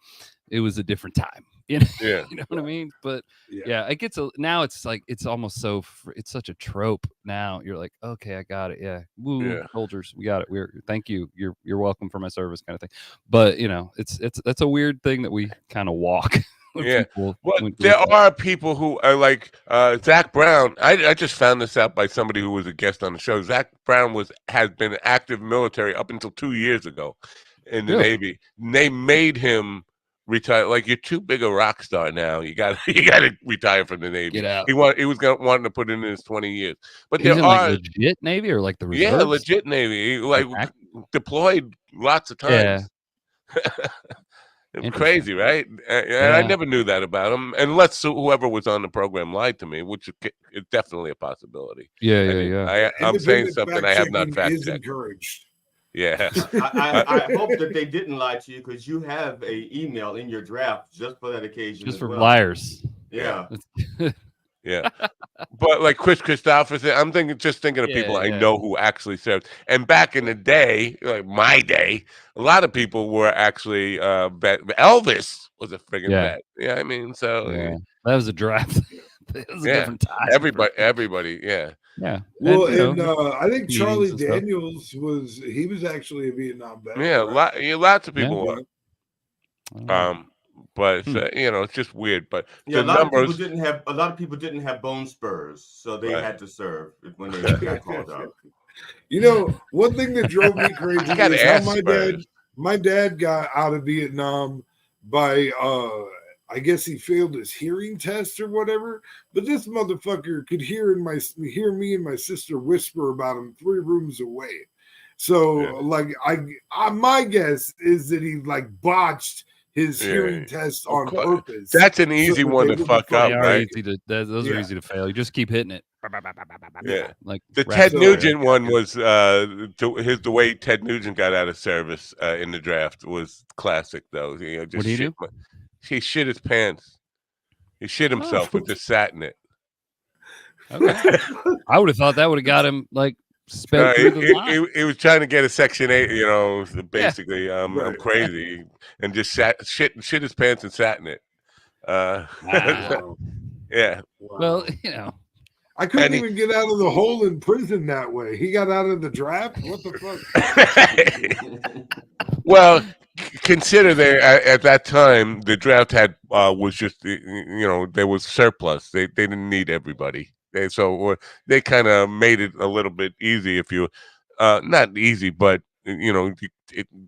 It was a different time. You know, Yeah. you know what I mean? But yeah, it gets now it's like, it's almost so, it's such a trope now. You're like, okay, I got it. Yeah. Woo, Yeah. soldiers, we got it. Thank you. You're welcome for my service, kind of thing. But you know, that's a weird thing that we kind of walk. Yeah. Well, There are people who are like Zach Brown. I just found this out by somebody who was a guest on the show. Zach Brown has been active military up until 2 years ago in the Navy. And they made him retire. Like, you're too big a rock star now. You got to retire from the Navy. Get out. He was wanting to put in his 20 years. But He's there in are like legit Navy or like the reserves? legit Navy. He, like deployed lots of times. Yeah. Crazy, right? And I never knew that about him, unless whoever was on the program lied to me, which is definitely a possibility. I'm saying something I have not fact is checked. encouraged. Yeah. I hope that they didn't lie to you, because you have a email in your draft just for that occasion. Just as for well. liars. Yeah. Yeah. But like Chris Christopherson, I'm thinking of people I know who actually served. And back in the day, like my day, a lot of people were actually vet. Elvis was a friggin' vet. Yeah, I mean, so that was a draft. It was a different time. Everybody, yeah. Yeah. Well, and I think Charlie Daniels was actually a Vietnam vet. Yeah, lots of people were. But it's just weird. But a lot of people didn't have bone spurs, so they had to serve when they got called out. One thing that drove me crazy is how my dad got out of Vietnam by I guess he failed his hearing test or whatever. But this motherfucker could hear me and my sister whisper about him 3 rooms away. So like my guess is that he like botched his hearing test on purpose. That's an easy one to fuck up, right? Those are easy to fail. You just keep hitting it. Yeah, like the Ted Nugent one was the way Ted Nugent got out of service in the draft was classic, though. What did he do? He shit his pants. He shit himself and just sat in it. Okay. I would have thought that would have got him like sped through the line. He was trying to get a Section 8, basically. I'm crazy, and just shit his pants and sat in it. Wow. Yeah. Well, I couldn't even get out of the hole in prison that way. He got out of the draft? What the fuck? Well, consider at that time the draft was just there was surplus. They didn't need everybody. They kind of made it a little bit easy if you not easy, but they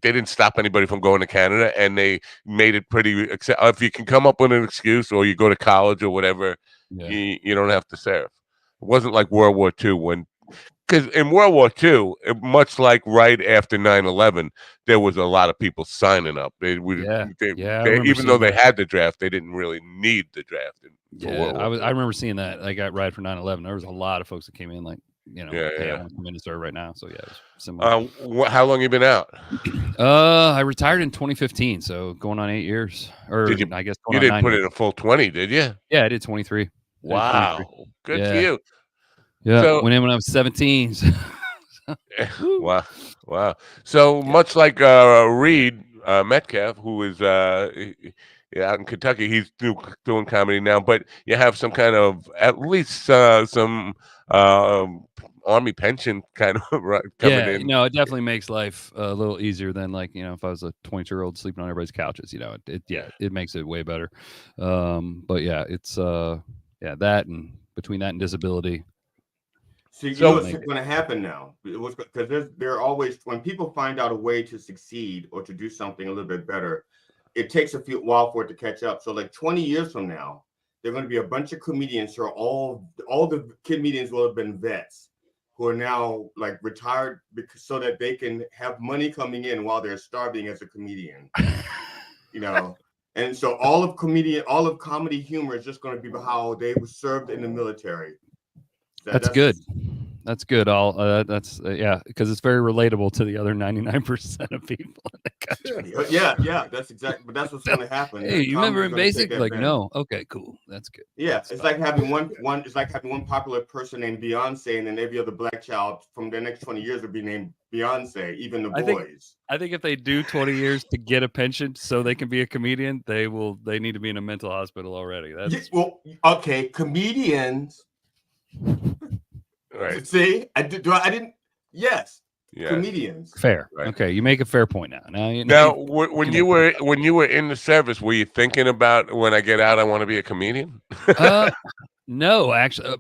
didn't stop anybody from going to Canada, and they made it pretty. If you can come up with an excuse, or you go to college or whatever, you don't have to serve. It wasn't like World War II because in World War II, much like right after 9/11, there was a lot of people signing up. Even though they had the draft, they didn't really need the draft. I remember seeing that. I got right for 9/11. There was a lot of folks that came in like, hey, I want to come in and serve right now. So it was similar. How long you been out? I retired in 2015, so going on 8 years. Or I guess you didn't put in a full 20, did you? Yeah, I did 23. Wow, 23. Good for you. Yeah, went in when I was 17. Wow. So much like Reed Metcalf, who is out in Kentucky, he's doing comedy now. But you have some kind of at least some Army pension kind of coming in. No, it definitely makes life a little easier than like if I was a 22-year-old sleeping on everybody's couches. It makes it way better. But yeah, it's that, and between that and disability. See, what's going to happen now? Because there are always, when people find out a way to succeed or to do something a little bit better, it takes a while for it to catch up. So like 20 years from now, there are going to be a bunch of comedians who are all the comedians will have been vets who are now like retired so that they can have money coming in while they're starving as a comedian. And so all of comedy humor is just going to be about how they were served in the military. That's good. That's good. Because it's very relatable to the other 99% of people in the country. Yeah, that's exactly. But that's what's going to happen. Hey, you remember in Basic? Like, no. Okay, cool. That's good. Yeah, it's like having one. It's like having one popular person named Beyonce, and then every other black child from the next 20 years will be named Beyonce. Even the boys. I think if they do 20 years to get a pension so they can be a comedian, they need to be in a mental hospital already. Okay, comedians. Right. See, I didn't. Yes. Comedians. Fair. Right. Okay, you make a fair point now. When you were in the service, were you thinking about when I get out, I want to be a comedian? No, actually,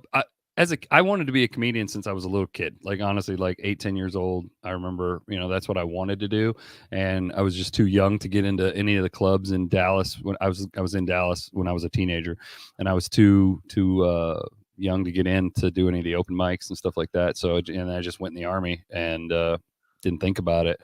I wanted to be a comedian since I was a little kid. Like honestly, like 8-10 years old, I remember. That's what I wanted to do, and I was just too young to get into any of the clubs in Dallas. When I was in Dallas when I was a teenager, and I was too young to get in to do any of the open mics and stuff like that. So, and I just went in the Army and didn't think about it.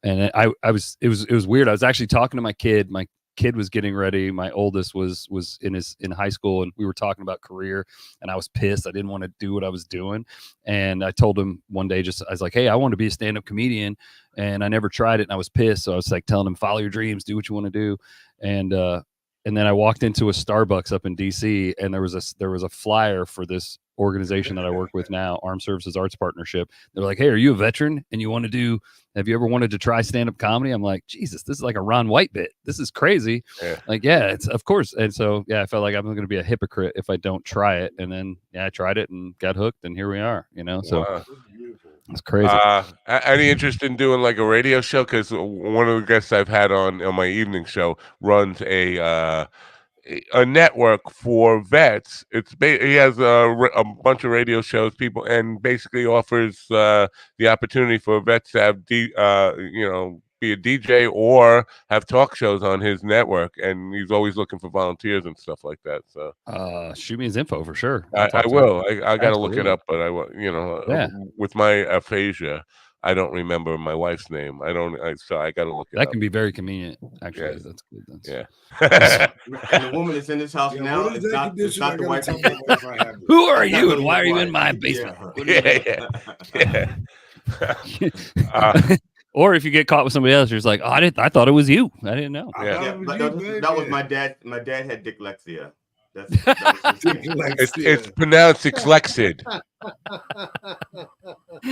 and it was weird. I was actually talking to my kid. My kid was getting ready. My oldest was in high school, and we were talking about career, and I was pissed. I didn't want to do what I was doing. And I told him one day, I was like, hey, I want to be a stand-up comedian, and I never tried it. And I was pissed. So I was like telling him, follow your dreams, do what you want to do. And then I walked into a Starbucks up in DC, and there was a flyer for this organization that I work with now, Armed Services Arts Partnership. They're like, hey, are you a veteran and you have you ever wanted to try stand-up comedy? I'm like, Jesus, this is like a Ron White bit. This is crazy. Yeah. Like, yeah, it's of course. And so, yeah, I felt like I'm going to be a hypocrite if I don't try it. And then, yeah, I tried it and got hooked, and here we are, so it's crazy. Any interest in doing like a radio show? Because one of the guests I've had on my evening show runs a network for vets. He has a bunch of radio shows, people, and basically offers the opportunity for vets to have be a DJ or have talk shows on his network, and he's always looking for volunteers and stuff like that. So shoot me his info for sure. I will. I got to look it up, but I will. With my aphasia, I don't remember my wife's name. So I got to look it up. That can be very convenient, actually. Yeah. That's good. Yeah. And the woman that's in this house now is not the wife. Who are you, and why are you in my basement? Yeah. Or if you get caught with somebody else, you're just like, oh, I thought it was you. I didn't know. That was my dad. My dad had dyslexia. It's pronounced dyslexid.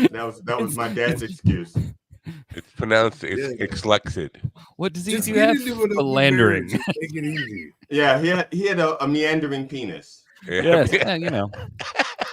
That was my dad's excuse. It's pronounced dyslexid. What disease do you have? Philandering. Make it easy. Yeah, he had a meandering penis. Yeah. Yes,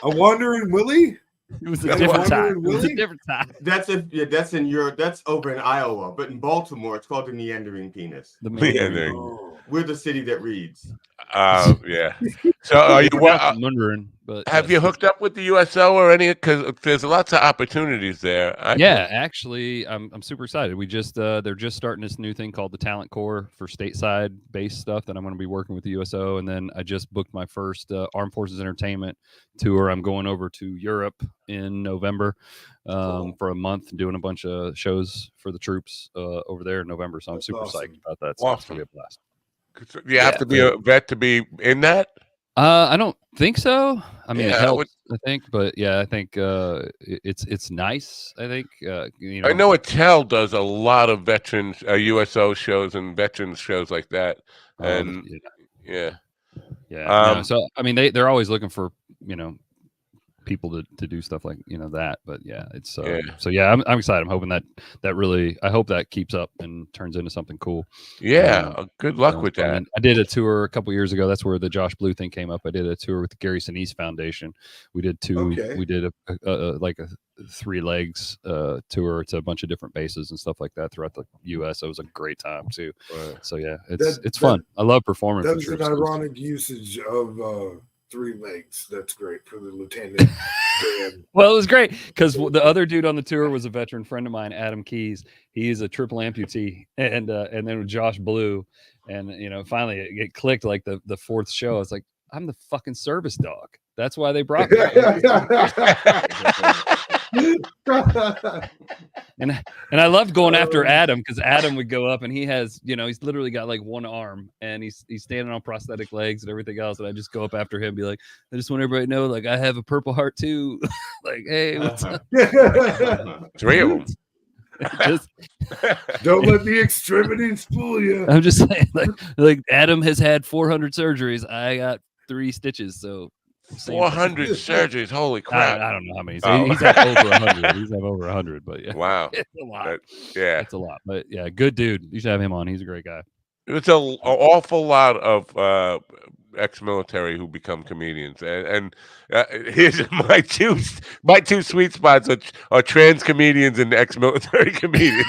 A wandering Willie. It was a different time. It was a different time. That's in Europe. That's over in Iowa, but in Baltimore, it's called the meandering penis. The meandering. We're the city that reads. Yeah. So are you wondering? But have you hooked up with the USO or any? Because there's lots of opportunities there. Actually, I'm super excited. We just they're just starting this new thing called the Talent Corps for stateside based stuff that I'm going to be working with the USO. And then I just booked my first Armed Forces Entertainment tour. I'm going over to Europe in November for a month, doing a bunch of shows for the troops over there in November. So I'm super psyched about that. So it's going to be a blast. You have to be a vet to be in that? I don't think so. I mean, it helps, I think, but yeah, I think it's nice. I think I know Attell does a lot of veterans USO shows and veterans shows like that, and so I mean, they're always looking for people to do stuff like that, but it's so I'm excited. I'm hoping that really, I hope that keeps up and turns into something cool. Good luck with that. I did a tour a couple years ago. That's where the Josh Blue thing came up. I did a tour with the Gary Sinise Foundation. We did we did a 3 legs tour to a bunch of different bases and stuff like that throughout the US. It was a great time too. So it's fun. I love performing. That's an ironic usage of 3 legs. That's great for the lieutenant. Well, it was great because the other dude on the tour was a veteran friend of mine, Adam Keys. He's a triple amputee, and then with Josh Blue, and finally it clicked like the 4th show. I was like, I'm the fucking service dog. That's why they brought me. And I loved going after Adam because Adam would go up and he has, he's literally got like 1 arm and he's standing on prosthetic legs and everything else. And I just go up after him and be like, I just want everybody to know, like, I have a Purple Heart too. Like, hey, what's up? 3 of them. Just don't let the extremities fool you. I'm just saying, like Adam has had 400 surgeries. I got 3 stitches. So 400 surgeries. Holy crap. I don't know how many. He's had over 100. He's had over 100, but yeah. Wow. It's a lot. It's a lot. But yeah, good dude. You should have him on. He's a great guy. It's an awful lot of ex-military who become comedians, and here's my two sweet spots are trans comedians and ex-military comedians.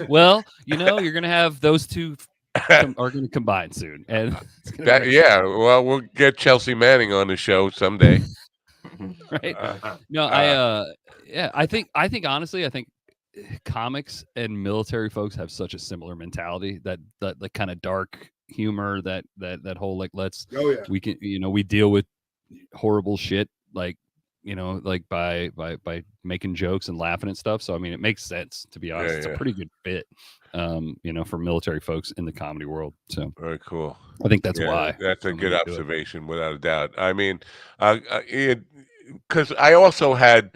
Well, you're gonna have those two are going to combine soon, and well, we'll get Chelsea Manning on the show someday. Right? I think honestly, comics and military folks have such a similar mentality that like kind of dark humor, that whole like we can we deal with horrible shit like like by making jokes and laughing at stuff. So I mean, it makes sense, to be honest. It's a pretty good fit, for military folks in the comedy world. So very cool. I think that's why. That's a good observation, without a doubt. I mean, because I also had,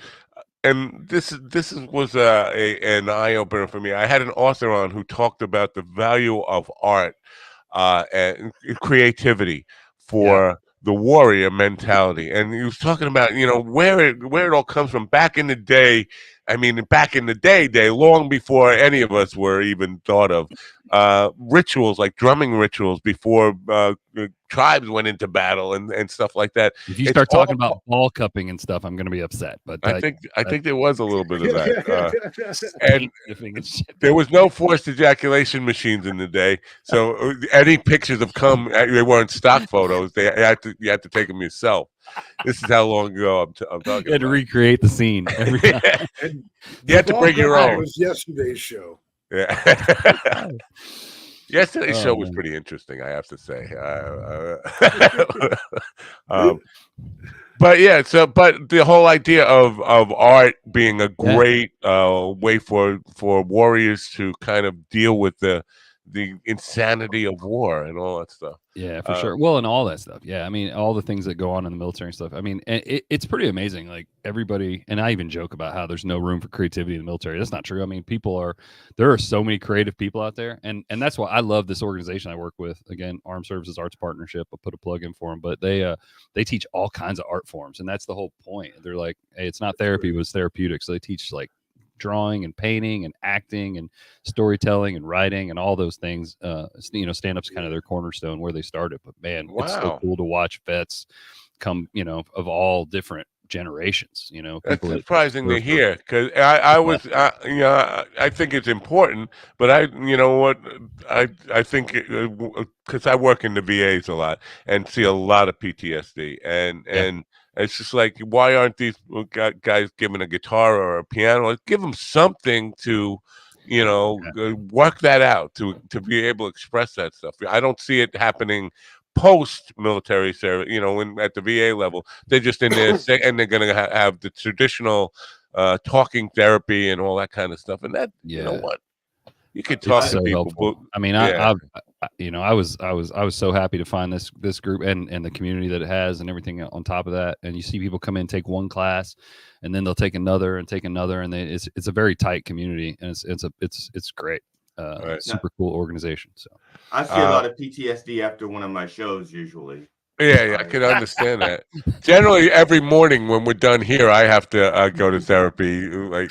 and this was an eye opener for me. I had an author on who talked about the value of art and creativity for the warrior mentality, and he was talking about where it all comes from back in the day. I mean, back in the day, long before any of us were even thought of, rituals like drumming rituals before tribes went into battle and stuff like that. If you start talking about ball cupping and stuff, I'm going to be upset. But I think there was a little bit of that, and there was no forced ejaculation machines in the day, so any pictures have come. They weren't stock photos. You had to take them yourself. This is how long ago I'm talking. You had to recreate the scene every time. And you had to bring your own. It was yesterday's show. Yeah. Yesterday's show was pretty interesting, I have to say. But yeah, but the whole idea of art being a great way for warriors to kind of deal with the insanity of war and all that stuff. Yeah, for sure. Well, and all that stuff. Yeah, I mean, all the things that go on in the military and stuff. I mean, it's pretty amazing. Like everybody, and I even joke about how there's no room for creativity in the military. That's not true. I mean, there are so many creative people out there, and that's why I love this organization I work with. Again, Armed Services Arts Partnership. I'll put a plug in for them, but they teach all kinds of art forms, and that's the whole point. They're like, hey, it's not therapy, but it's therapeutic. So they teach like drawing and painting and acting and storytelling and writing and all those things. Stand-up's kind of their cornerstone where they started. But man, it's so cool to watch vets come, of all different generations. That's surprising to hear, because I think it's important, but I think because I work in the VAs a lot and see a lot of PTSD and it's just like, why aren't these guys given a guitar or a piano? Give them something to, work that out, to be able to express that stuff. I don't see it happening post-military service, at the VA level. They're just in there and they're going to have the traditional talking therapy and all that kind of stuff. And that, you know what? You could talk to people. Helpful. I mean, I was so happy to find this group and the community that it has and everything on top of that. And you see people come in, take one class, and then they'll take another, and it's a very tight community, and it's great. Super cool organization. So I see a lot of PTSD after one of my shows usually. Yeah, I can understand that. Generally, every morning when we're done here, I have to go to therapy. Like.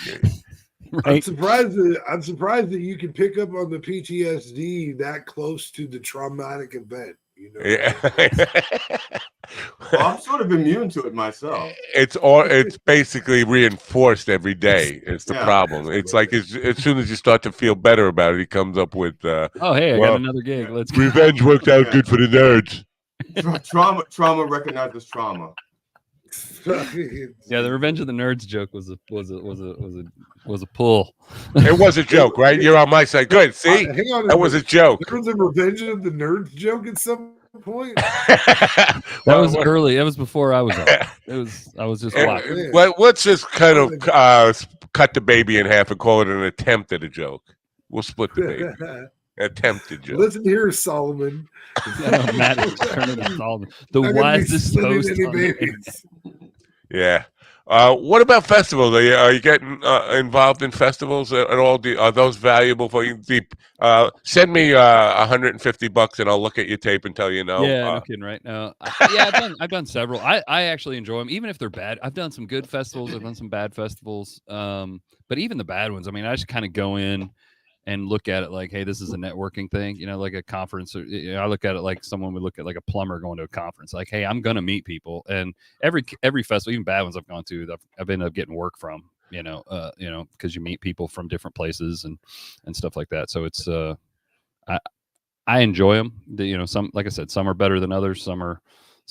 Right. I'm surprised that you can pick up on the PTSD that close to the traumatic event. Yeah. Well, I'm sort of immune to it myself. It's basically reinforced every day. It's the problem. It's like as soon as you start to feel better about it, he comes up with I got another gig. Let's go. Revenge worked out good for the nerds. Trauma recognizes trauma. Yeah, the Revenge of the Nerds joke was a pull. It was a joke, right? You're on my side. Good. See, that was a joke. There was a Revenge of the Nerds joke at some point. That was early. It was before I was on. I was just watching. Let's just kind of cut the baby in half and call it an attempt at a joke. We'll split the baby. Attempted joke. Listen here, Solomon. Matt is turning to Solomon, the wisest host on babies. Yeah. What about festivals? Are you getting involved in festivals at all? Are those valuable for you? Send me $150 and I'll look at your tape and tell you no. Yeah, no kidding, right? No, I've done several. I actually enjoy them, even if they're bad. I've done some good festivals. I've done some bad festivals. But even the bad ones, I mean, I just kind of go in and look at it like, hey, this is a networking thing, like a conference. Or, I look at it like someone would look at like a plumber going to a conference. Like, hey, I'm going to meet people. And every festival, even bad ones I've gone to, I've ended up getting work from, because you meet people from different places and stuff like that. So it's, I enjoy them. Some, like I said, some are better than others. Some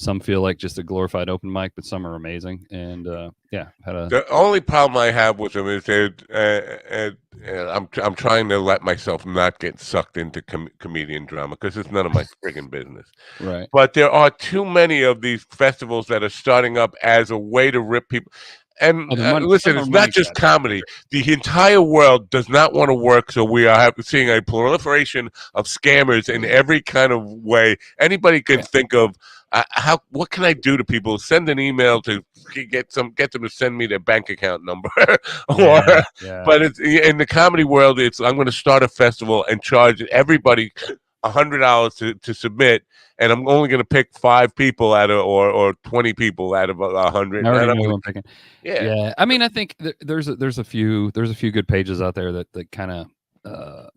some feel like just a glorified open mic, but some are amazing. And The only problem I have with them is that I'm trying to let myself not get sucked into comedian drama because it's none of my friggin' business. right. But there are too many of these festivals that are starting up as a way to rip people. And listen, it's not just comedy. The entire world does not want to work, so we are seeing a proliferation of scammers in every kind of way. Anybody can think of what can I do to people? Send an email to get them to send me their bank account number. But it's in the comedy world. It's I'm going to start a festival and charge everybody $100 to submit, and I'm only going to pick 5 people out of or 20 people out of 100. I already know who I'm picking. Yeah. I mean, I think there's a few good pages out there that kind of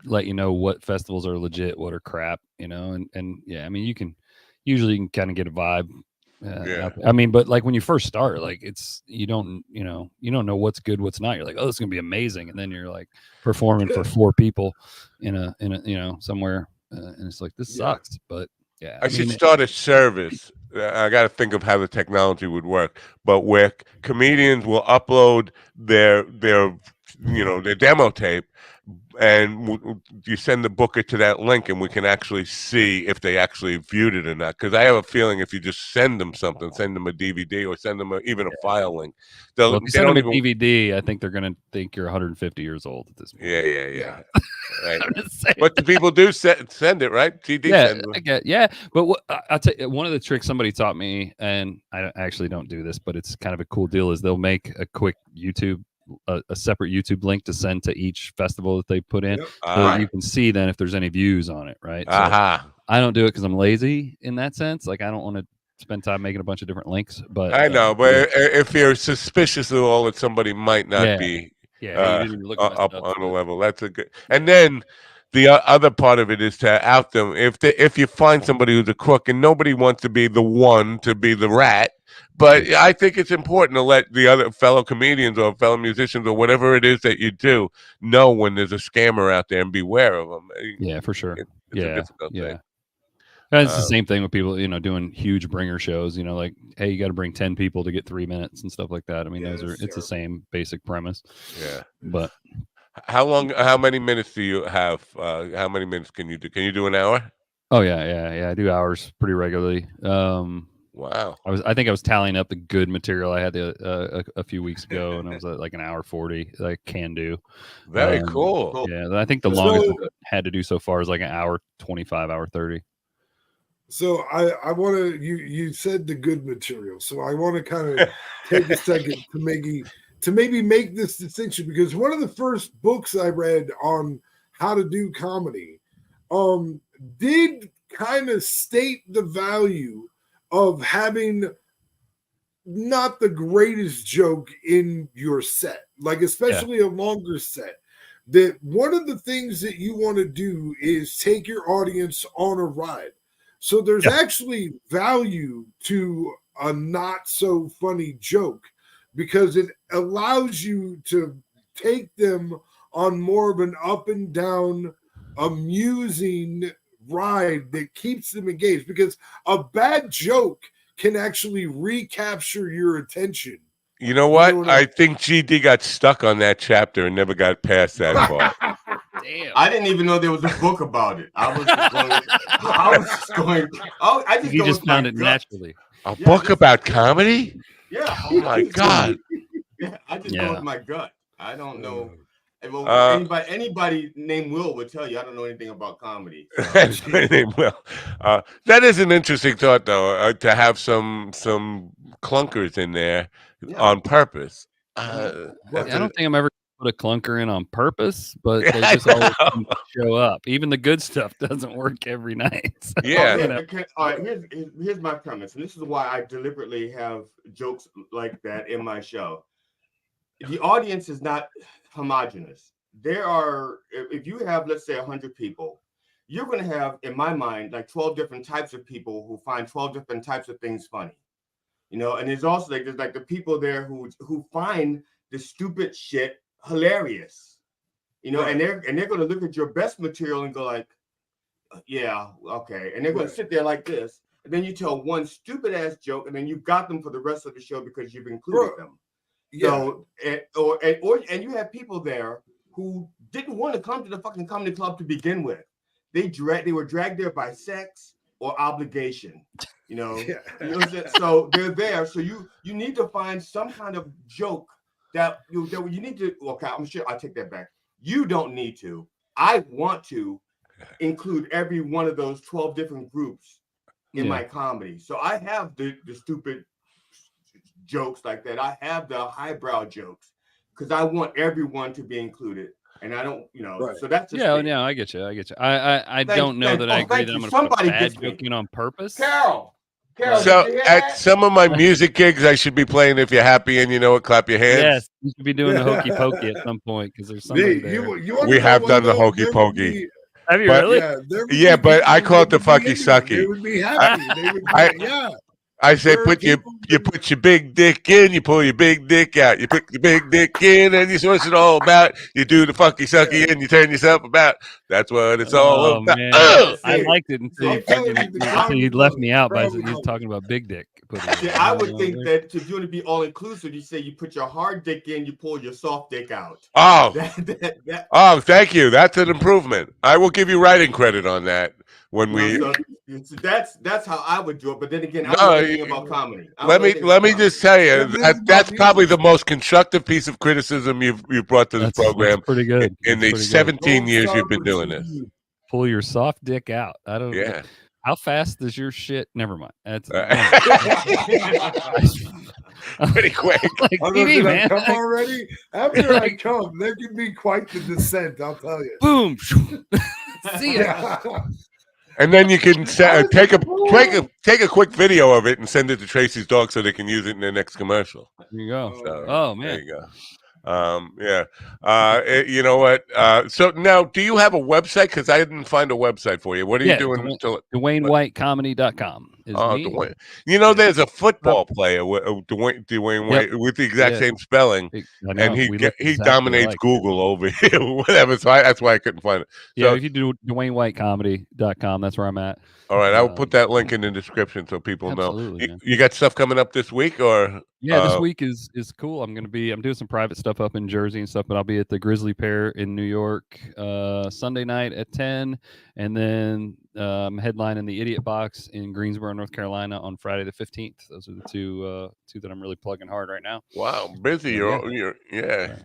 let you know what festivals are legit, what are crap, and I mean, you can kind of get a vibe. I mean, but like when you first start, like you don't know what's good, what's not. You're like, oh, this is gonna be amazing, and then you're like performing for 4 people in a somewhere, and it's like this sucks. But I should start a service. I got to think of how the technology would work, but where comedians will upload their demo tape, and you send the booker to that link, and we can actually see if they actually viewed it or not. Because I have a feeling if you just send them something, send them a DVD or send them even a file link. Well, if you send them a DVD, I think they're going to think you're 150 years old at this point. Yeah. Right. But the people do send it, right? I get, but I'll tell you, one of the tricks somebody taught me, and I actually don't do this, but it's kind of a cool deal, is they'll make a quick YouTube, a separate YouTube link to send to each festival that they put in, so that you can see then if there's any views on it, right? So I don't do it because I'm lazy in that sense. Like, I don't want to spend time making a bunch of different links, but I know, but if you're suspicious at all that somebody might not be you didn't even look up on a level, that's a good. And then the other part of it is to out them. If you find somebody who's a crook, and nobody wants to be the one to be the rat, but I think it's important to let the other fellow comedians or fellow musicians or whatever it is that you do know when there's a scammer out there and beware of them. Yeah, for sure. It's a difficult thing. It's the same thing with people, doing huge bringer shows, like, hey, you got to bring 10 people to get 3 minutes and stuff like that. I mean, it's the same basic premise. Yeah. But how many minutes do you have? How many minutes can you do? Can you do an hour? Oh yeah. I do hours pretty regularly. Wow. I think I was tallying up the good material I had a few weeks ago, and I was at like an hour 40 that I can do. Very cool. Yeah, I think the longest I had to do so far is like an hour 25, hour 30. So I want to, you said the good material. So I want to kind of take a second to maybe make this distinction, because one of the first books I read on how to do comedy did kind of state the value of having not the greatest joke in your set, like especially a longer set. That one of the things that you want to do is take your audience on a ride. So there's actually value to a not so funny joke, because it allows you to take them on more of an up and down, amusing ride that keeps them engaged, because a bad joke can actually recapture your attention. You know what? I think GD got stuck on that chapter and never got past that part. Damn. I didn't even know there was a book about it. I was just going. You just found it naturally. A book about comedy? Yeah. Oh my God. Yeah, I just go with my gut. I don't know. Well, anybody named Will would tell you I don't know anything about comedy. So. That is an interesting thought, though, to have some clunkers in there on purpose. I don't think I'm ever put a clunker in on purpose, but they just always show up. Even the good stuff doesn't work every night. So, all right, here's my premise, and this is why I deliberately have jokes like that in my show. The audience is not homogenous. There are, if you have, let's say, 100 people, you're going to have, in my mind, like 12 different types of people who find 12 different types of things funny. And there's also there's the people there who find the stupid shit hilarious. And they're going to look at your best material and go like, yeah, okay. And they're going to sit there like this. and then you tell one stupid ass joke, and then you got them for the rest of the show because you've included them. Yeah. So, and you have people there who didn't want to come to the fucking comedy club to begin with. They were dragged there by sex or obligation. You know, so they're there. So you need to find some kind of joke that you need to. Okay, I'm sure I'll take that back. You don't need to. I want to include every one of those 12 different groups in my comedy. So I have the stupid jokes like that. I have the highbrow jokes because I want everyone to be included. And I don't, so that's just I get you. I don't know that I agree that I'm going to put a bad joke in on purpose. Carol, so at some of my music gigs, I should be playing "If You're Happy and You Know It, Clap Your Hands." Yes, you should be doing the hokey pokey at some point because there's somebody there. We have done the hokey pokey. Have you really? Yeah, but I call it the fucky sucky. They would be happy. They would be, I say put your big dick in, you pull your big dick out, you put your big dick in, and you switch it all about. You do the fucky sucky and you turn yourself about. That's what it's all about. Man. I liked it until you left me out by you talking about big dick. I would think that to do it to be all inclusive, you say you put your hard dick in, you pull your soft dick out. Oh, oh, thank you. That's an improvement. I will give you writing credit on that. When so that's how I would do it. But then again, I'm not thinking about comedy. Let me just tell you that's probably the most constructive piece of criticism you've brought to this program. That's pretty good. In the 17 years you've been doing this. Pull your soft dick out. I don't. Yeah. How fast does your shit? Never mind. That's pretty quick. Like, TV, man. Come already. After I come, there can be quite the descent. I'll tell you. Boom. See ya. And then you can take a quick video of it and send it to Tracy's dog so they can use it in their next commercial. There you go. So, oh man. There you go. You know what? So now, do you have a website? Because I didn't find a website for you. What are you doing? DwayneWhiteComedy.com is me. Dwayne. You know, there's a football player, Dwayne White, with the exact same spelling, and he dominates Google over here, whatever. So that's why I couldn't find it. Yeah, so, if you do DwayneWhiteComedy.com, that's where I'm at. All right, I will put that link in the description so people know. You got stuff coming up this week, or this week is cool. I'm doing some private stuff up in Jersey and stuff, but I'll be at the Grizzly Pear in New York Sunday night at 10, and then I'm headlining the Idiot Box in Greensboro, North Carolina on Friday the 15th. Those are the two that I'm really plugging hard right now. Wow, busy. You're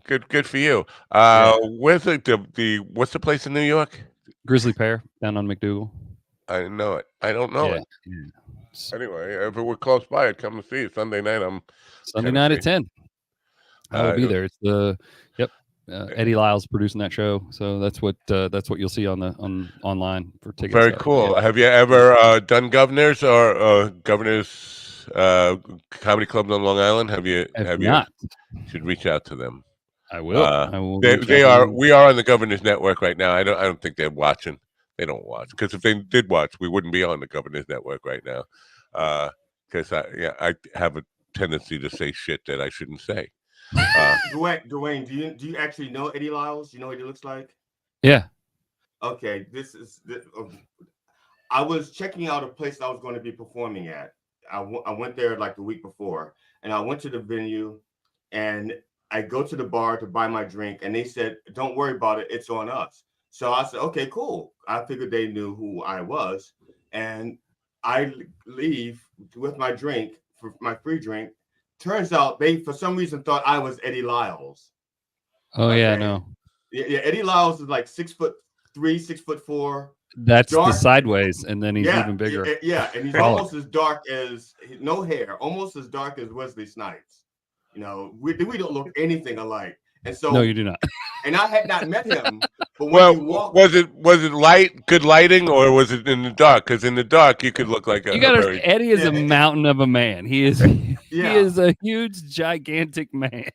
good for you. Where's what's the place in New York? Grizzly Pear down on McDougal. I didn't know it. I don't know it. Yeah. Anyway, if it were close by, I'd come to see you Sunday night. Sunday night at 10. I will be there. It's Eddie Lyle's producing that show, so that's what you'll see online for tickets. Very cool. Yeah. Have you ever done Governors or Governors comedy clubs on Long Island? Have you not? You should reach out to them. I will. I will. We are on the Governors Network right now. I don't think they're watching. They don't watch, because if they did watch, we wouldn't be on the Governors Network right now. Because I have a tendency to say shit that I shouldn't say. Dwayne, do you actually know Eddie Lyles? You know what he looks like? Yeah. Okay, I was checking out a place I was going to be performing at. I went there like the week before, and I went to the venue, and I go to the bar to buy my drink, and they said, "Don't worry about it, it's on us." So I said, okay, cool. I figured they knew who I was. And I leave with my drink, for my free drink. Turns out they, for some reason, thought I was Eddie Lyles. Oh, okay. Yeah, no. Yeah, Eddie Lyles is like 6'3", 6'4". That's dark. The sideways, and then he's even bigger. And he's almost as dark as, no hair, almost as dark as Wesley Snipes. We don't look anything alike. And so, no, you do not. And I had not met him. But when was it good lighting, or was it in the dark? Because in the dark you could look like Eddie is a mountain of a man. He is he is a huge, gigantic man.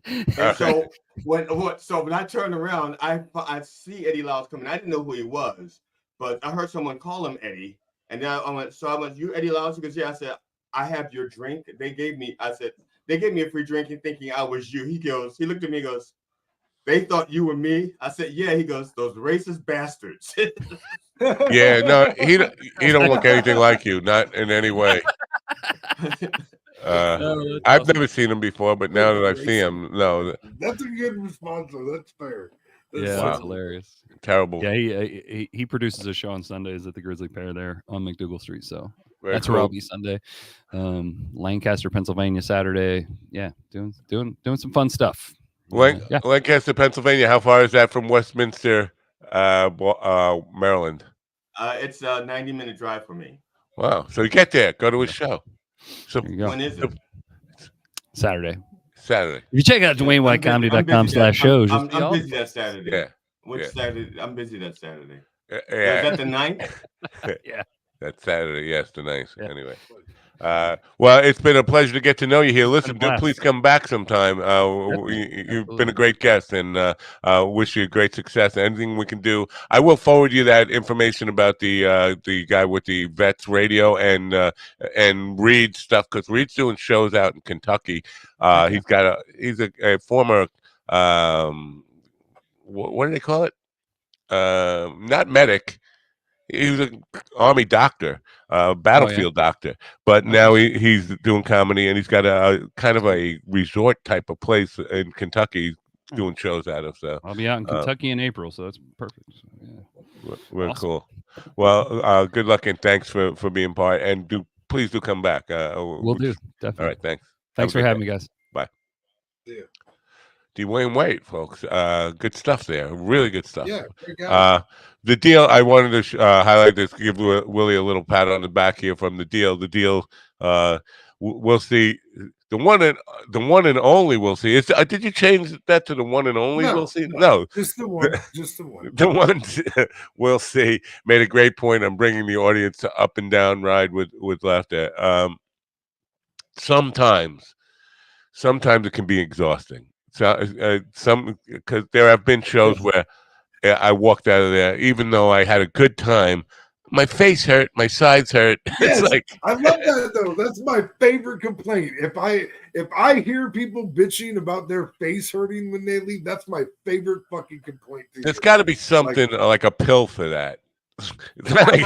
And so when I turned around, I see Eddie Lyles coming. I didn't know who he was, but I heard someone call him Eddie, and then I went, "You Eddie Lyles?" He goes, "Yeah." I said, "I have your drink." They gave me a free drink thinking I was you. He looked at me and goes, "They thought you were me?" I said, "Yeah." He goes, "Those racist bastards." Yeah, no, he don't look anything like you, not in any way. I've never seen him before, but now that I've seen him, no, That's a good response. Though. That's fair. Yeah, Wow. that's hilarious. terrible. Yeah, he produces a show on Sundays at the Grizzly Pear there on McDougal Street. So Very that's where I'll cool. be Sunday. Lancaster, Pennsylvania, Saturday. Yeah, doing some fun stuff. Yeah, Lancaster, Pennsylvania. How far is that from Westminster, Maryland? It's a 90-minute drive for me. Wow. So you get there, go to his show. So there you go. When is it? Saturday. Saturday. If you check out DwayneWhiteComedy.com/shows, I'm busy that Saturday. Yeah. Which Saturday? I'm busy that Saturday. Yeah. Is that the 9th? Yeah. That's Saturday. Yes, the 9th. Yeah. Anyway. Well, it's been a pleasure to get to know you here. Listen, please come back sometime. You've been a great guest, and wish you great success. Anything we can do, I will forward you that information about the guy with the Vets Radio and Reed's stuff, because Reed's doing shows out in Kentucky. He's a former what do they call it? Not medic. He was an Army doctor, battlefield doctor, but now he's doing comedy, and he's got a kind of a resort type of place in Kentucky doing shows out of. So I'll be out in Kentucky in April, so that's perfect. So, yeah. We're awesome. Cool. Well, good luck and thanks for being part. And please do come back. We'll do, definitely. All right, thanks. Thanks for having me, guys. Bye. Yeah. Dwayne White, folks. Good stuff there. Really good stuff. Yeah, great guy. The deal, I wanted to highlight this, give Willie a little pat on the back here from the deal. The deal, we'll see. The one and only we'll see. Did you change that to the one and only we'll see? No. Just the one. Just the one. The one we'll see. Made a great point on bringing the audience to up and down ride with laughter. Sometimes it can be exhausting. So because there have been shows where I walked out of there, even though I had a good time, my face hurt, my sides hurt. Yes, it's like I love that though. That's my favorite complaint. If I hear people bitching about their face hurting when they leave, that's my favorite fucking complaint. There's got to be something like a pill for that. It's not like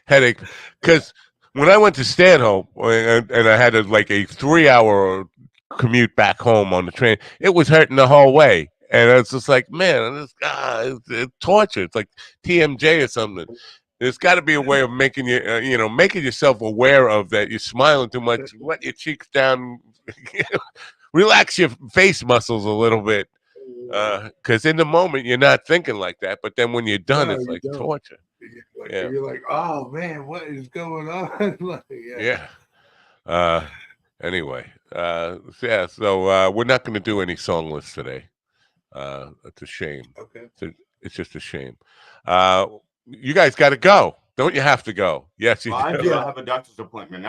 headache. Because when I went to Stanhope and I had a 3-hour commute back home on the train, it was hurting the whole way. And it's just like, man, it's torture. It's like TMJ or something. There's got to be a way of making you, making yourself aware of that. You're smiling too much. Let your cheeks down. Relax your face muscles a little bit. Because in the moment, you're not thinking like that. But then when you're done, it's like torture. You're like, oh, man, what is going on? Anyway, so we're not going to do any song lists today. It's a shame. Okay. It's just a shame. You guys got to go. Don't you have to go? Yes, you do. I do. I have a doctor's appointment.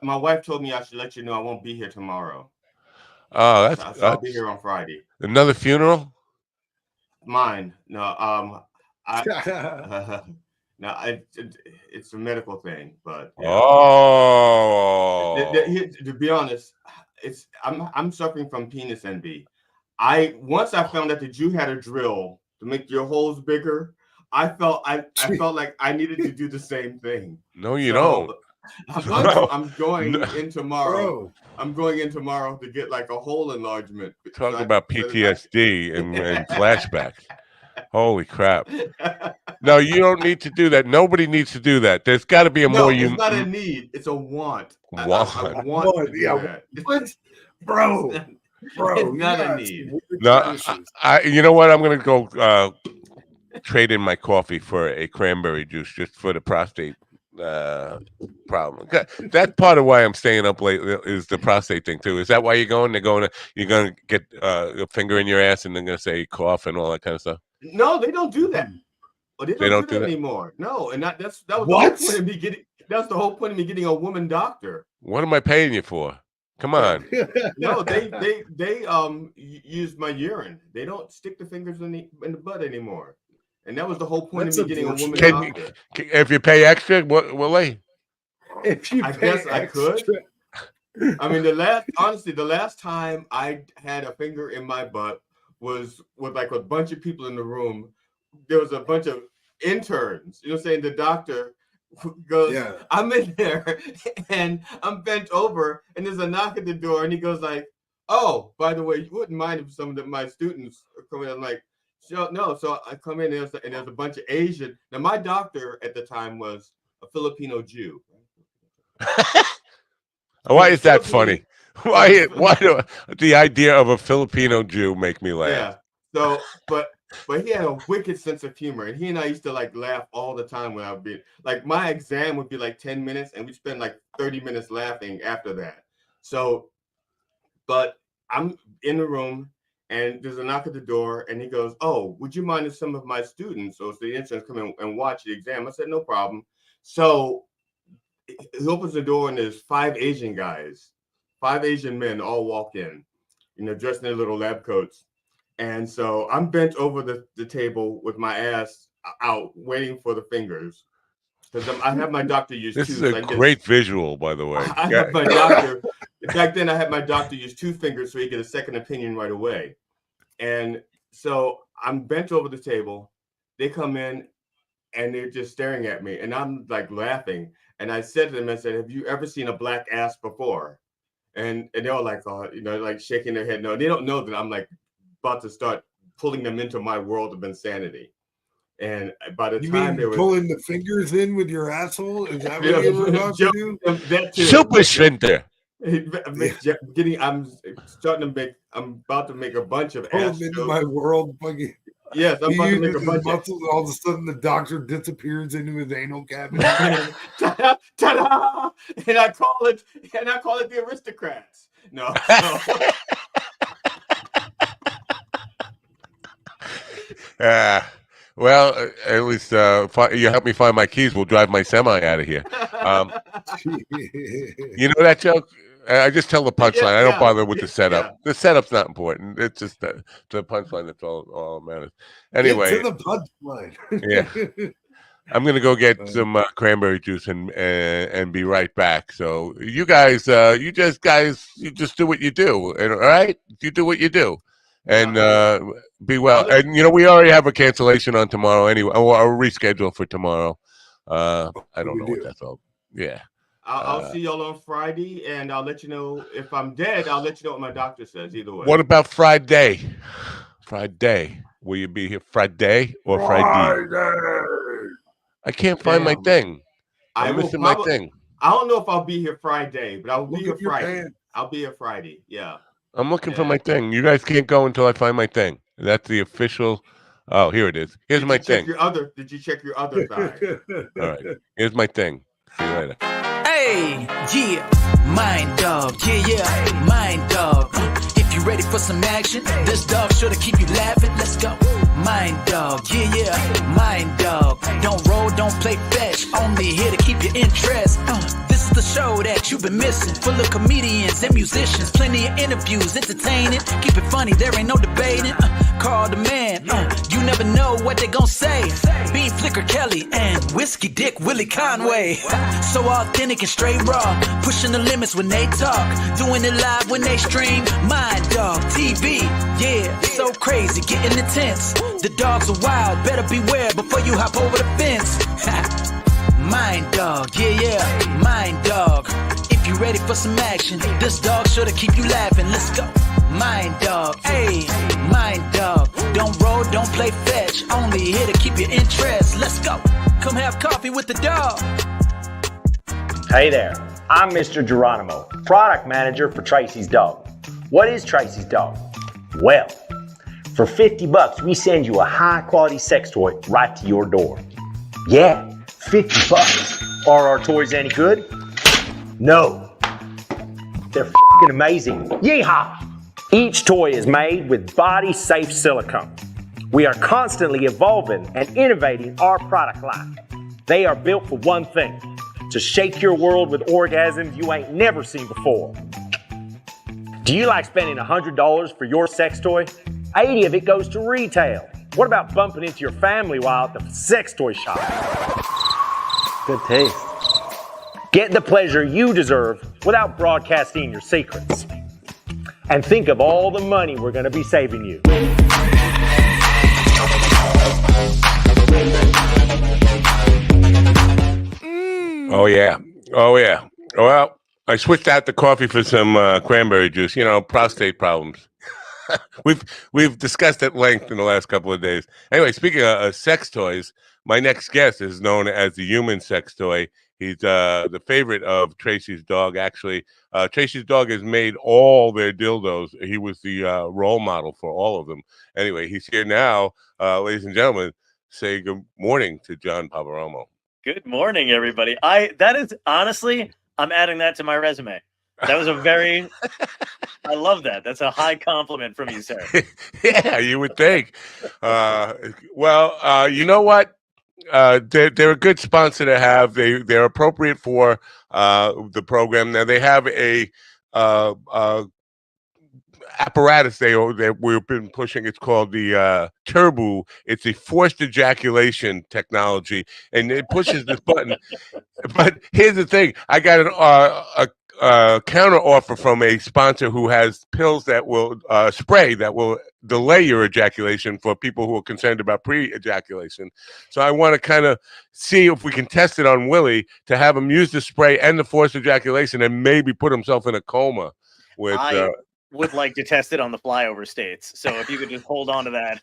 My wife told me I should let you know I won't be here tomorrow. Oh, I'll be here on Friday. Another funeral? Mine. No. No, it's a medical thing, but to be honest, I'm suffering from penis envy. Once I found out that you had a drill to make your holes bigger, I felt like I needed to do the same thing. No, you don't. I'm going in tomorrow. I'm going in tomorrow to get like a hole enlargement. Talking about PTSD and flashbacks. Holy crap. No, you don't need to do that. Nobody needs to do that. There's got to be a more it's not a need. It's a want. I want to do that. What? Bro. It's not a need. No, you know what? I'm going to go trade in my coffee for a cranberry juice just for the prostate problem. That's part of why I'm staying up late is the prostate thing too. Is that why you're going? You're going to get a finger in your ass and they're going to say cough and all that kind of stuff? No, they don't do that. They don't do that anymore. No, and that was the whole point of me getting. That's the whole point of me getting a woman doctor. What am I paying you for? Come on. No, they use my urine. They don't stick the fingers in the butt anymore. And that was the whole point of me getting a woman doctor. If you pay extra, what will they? I guess I could. I mean, the last time I had a finger in my butt was with like a bunch of people in the room. There was a bunch of interns. You know what I'm saying? The doctor goes, I'm in there and I'm bent over and there's a knock at the door and he goes like, oh, by the way, you wouldn't mind if some of my students are coming in. I'm like, no. So I come in and there's a bunch of Asian. Now my doctor at the time was a Filipino Jew. Why is that funny? Why do the idea of a Filipino Jew make me laugh? Yeah. So, but he had a wicked sense of humor, and he and I used to like laugh all the time when I would be like, my exam would be like 10 minutes, and we'd spend like 30 minutes laughing after that. So, but I'm in the room, and there's a knock at the door, and he goes, "Oh, would you mind if some of my students or the interns come in and watch the exam?" I said, "No problem." So he opens the door, and there's 5 Asian guys, 5 Asian men, all walk in, dressed in their little lab coats. And so I'm bent over the table with my ass out, waiting for the fingers. Because I have my doctor use This is a great visual, by the way. I have my doctor. Back then, I had my doctor use 2 fingers so he get a second opinion right away. And so I'm bent over the table. They come in, and they're just staring at me. And I'm like laughing. And I said to them, I said, "Have you ever seen a black ass before?" And they're all like, oh, like shaking their head. No, they don't know that I'm like about to start pulling them into my world of insanity. And by the time they were pulling the fingers in with your asshole, is that what you were about to do? That too. Super sphincter. I'm about to make a bunch of ass into my world, fucking. Yes, I'm about to make a bunch muscles, all of a sudden the doctor disappears into his anal cavity. Ta-da! And I call it the aristocrats. No. Well, at least you help me find my keys. We'll drive my semi out of here. You know that joke? I just tell the punchline. I don't bother with the setup. Yeah. The setup's not important. It's just the punchline that's all matters. Anyway, get to the punchline. Yeah, I'm gonna go get some cranberry juice and be right back. So you guys, you just do what you do, and all right, you do what you do. And be well. And we already have a cancellation on tomorrow anyway, or a reschedule for tomorrow. I don't know what that's all. Yeah. I'll see y'all on Friday, and I'll let you know if I'm dead. I'll let you know what my doctor says. Either way. What about Friday? Friday. Will you be here Friday or Friday? I can't find my thing. I'm missing my thing. I don't know if I'll be here Friday, but I'll be here Friday. I'll be here Friday. Yeah. I'm looking for my thing. You guys can't go until I find my thing. That's the official. Oh, here it is. Here's my thing. Did you check your other thigh? All right. Here's my thing. See you later. Hey, yeah, mind dog, yeah, mind dog. If you're ready for some action, this dog sure to keep you laughing. Let's go. Mind dog, yeah, mind dog. Don't roll, don't play fetch, only here to keep your interest. This is the show that you've been missing, full of comedians and musicians, plenty of interviews, entertaining. Keep it funny, there ain't no debating. Call the man, you never know what they gon' say. Bean Flicker Kelly and Whiskey Dick Willie Conway. So authentic and straight raw, pushing the limits when they talk, doing it live when they stream. Mind Dog TV, yeah, so crazy, getting intense. The dogs are wild, better beware before you hop over the fence. Mind Dog, yeah, Mind Dog. If you ready for some action, this dog sure to keep you laughing. Let's go. Mind Dog, hey, Mind Dog. Don't roll, don't play fetch, only here to keep your interest. Let's go. Come have coffee with the dog. Hey there, I'm Mr. Geronimo, product manager for Tracy's Dog. What is Tracy's Dog? Well, for $50, we send you a high-quality sex toy right to your door. Yeah, $50. Are our toys any good? No. They're f***ing amazing. Yeehaw! Each toy is made with body-safe silicone. We are constantly evolving and innovating our product line. They are built for one thing, to shake your world with orgasms you ain't never seen before. Do you like spending $100 for your sex toy? 80 of it goes to retail. What about bumping into your family while at the sex toy shop? Good taste. Get the pleasure you deserve without broadcasting your secrets. And think of all the money we're going to be saving you. Oh yeah. Oh yeah. Well, I switched out the coffee for some cranberry juice. You know, prostate problems. we've discussed at length in the last couple of days. Anyway, speaking of sex toys, my next guest is known as the human sex toy. He's the favorite of Tracy's dog. Actually, Tracy's dog has made all their dildos. He was the role model for all of them. Anyway, he's here now, ladies and gentlemen. Say good morning to John Pavaromo. Good morning, everybody. That is honestly, I'm adding that to my resume. That was a very, I love that. That's a high compliment from you, sir. Yeah, you would think. You know what? They're a good sponsor to have. They're appropriate for the program. Now they have a apparatus that we've been pushing. It's called the Turbo. It's a forced ejaculation technology, and it pushes this button. But here's the thing: I got a counter offer from a sponsor who has pills that will spray that will delay your ejaculation for people who are concerned about pre-ejaculation. So I want to kind of see if we can test it on Willie to have him use the spray and the forced ejaculation and maybe put himself in a coma with. I would like to test it on the flyover states. So if you could just hold on to that,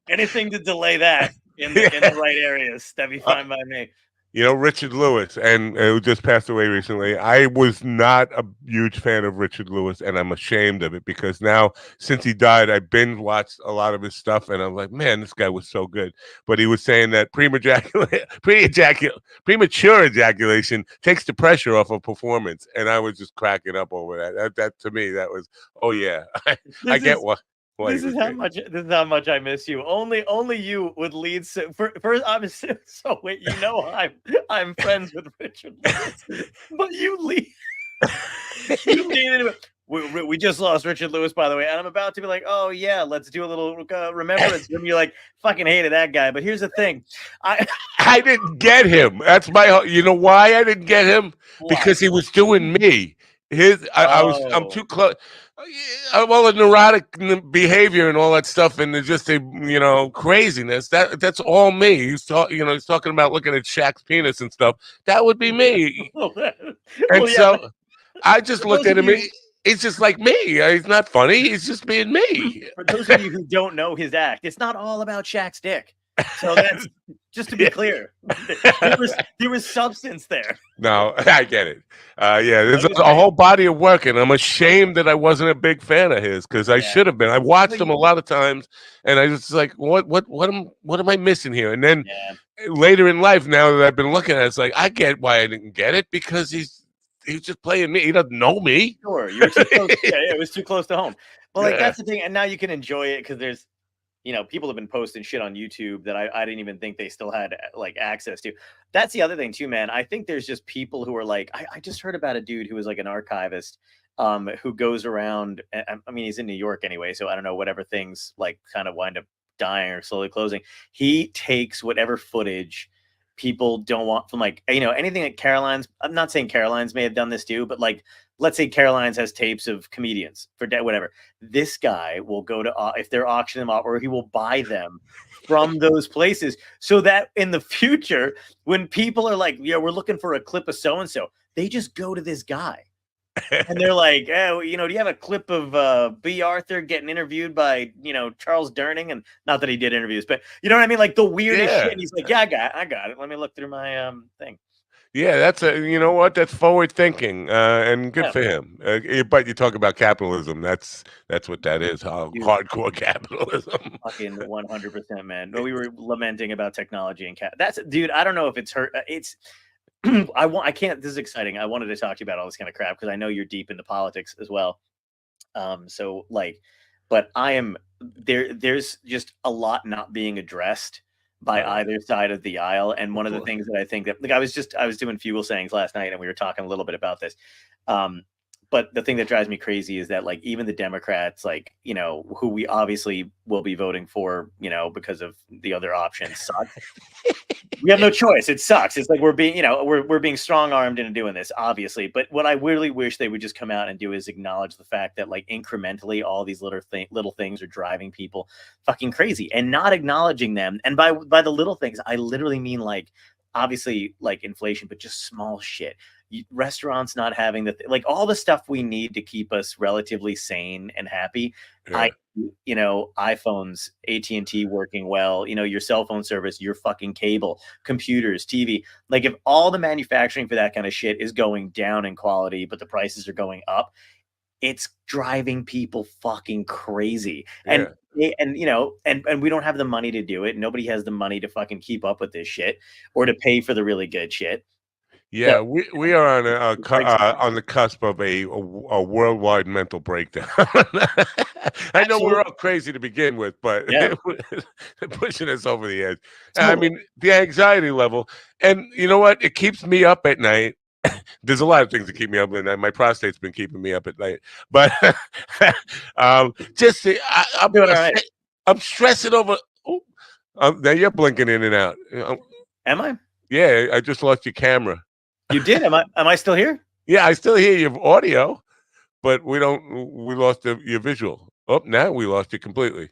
anything to delay that in the right areas, that'd be fine by me. You know, Richard Lewis, and who just passed away recently. I was not a huge fan of Richard Lewis, and I'm ashamed of it because now, since he died, I binge watched a lot of his stuff, and I'm like, man, this guy was so good. But he was saying that premature ejaculation takes the pressure off of performance, and I was just cracking up over that. That to me, that was, oh yeah, I get what. This is how much I miss you. Only you would lead. First, I'm so wait. You know, I'm friends with Richard Lewis, but you lead. You lead. We just lost Richard Lewis, by the way, and I'm about to be like, oh yeah, let's do a little remembrance. And you're like, fucking hated that guy. But here's the thing, I didn't get him. That's my. You know why I didn't get him? Why? Because he was doing me. I'm too close. Well, the neurotic behavior and all that stuff, and just craziness. That's all me. He's talking about looking at Shaq's penis and stuff. That would be me. So I just looked at him. He's just like me. He's not funny. He's just being me. For those of you who don't know his act, it's not all about Shaq's dick. So that's just to be clear. There was substance there. No, I get it. There's a whole body of work, and I'm ashamed that I wasn't a big fan of his because I should have been. I watched him a lot of times, and I was like, what am I missing here? And then later in life, now that I've been looking at it, it's like I get why I didn't get it because he's just playing me. He doesn't know me. Sure, you were too close. It was too close to home. Well, that's the thing, and now you can enjoy it because there's. People have been posting shit on YouTube that I didn't even think they still had like access to. That's the other thing too, man. I think there's just people who are like, I just heard about a dude who was like an archivist who goes around. I mean, he's in New York anyway, so I don't know, whatever things like kind of wind up dying or slowly closing. He takes whatever footage people don't want from anything that Caroline's. I'm not saying Caroline's may have done this too, but like, let's say Caroline's has tapes of comedians for whatever. This guy will go to if they're auctioning them off, or he will buy them from those places, so that in the future, when people are like, "Yeah, we're looking for a clip of so and so," they just go to this guy, and they're like, "Oh, do you have a clip of B. Arthur getting interviewed by Charles Durning?" And not that he did interviews, but you know what I mean, like the weirdest shit. And he's like, "Yeah, I got it. Let me look through my thing." Yeah, that's that's forward thinking, and good for him. But you talk about capitalism. That's what that is. Hardcore capitalism. Fucking 100%, man. We were lamenting about technology and that's, dude. I don't know if it's hurt. It's I can't. This is exciting. I wanted to talk to you about all this kind of crap because I know you're deep into politics as well. But I am there. There's just a lot not being addressed by either side of the aisle. And one of the things that I think that I was doing Fugle sayings last night and we were talking a little bit about this. But the thing that drives me crazy is that even the Democrats, who we obviously will be voting for, because of the other options suck. We have no choice. It sucks. It's like we're being, we're being strong armed into doing this, obviously. But what I really wish they would just come out and do is acknowledge the fact that incrementally all these little things are driving people fucking crazy and not acknowledging them. And by the little things, I literally mean obviously like inflation, but just small shit. Restaurants not having like all the stuff we need to keep us relatively sane and happy. Yeah. iPhones, AT&T working well, your cell phone service, your fucking cable, computers, TV. Like if all the manufacturing for that kind of shit is going down in quality, but the prices are going up, it's driving people fucking crazy. And and we don't have the money to do it. Nobody has the money to fucking keep up with this shit or to pay for the really good shit. Yeah, we are on the cusp of a worldwide mental breakdown. I know we're all crazy to begin with, but they're pushing us over the edge. I mean, the anxiety level, and you know what? It keeps me up at night. There's a lot of things that keep me up at night. My prostate's been keeping me up at night, but I'm doing all right. I'm stressing over. Now you're blinking in and out. Am I? Yeah, I just lost your camera. You did? Am I still here? Yeah, I still hear your audio, but we lost your visual. Oh, now we lost you completely.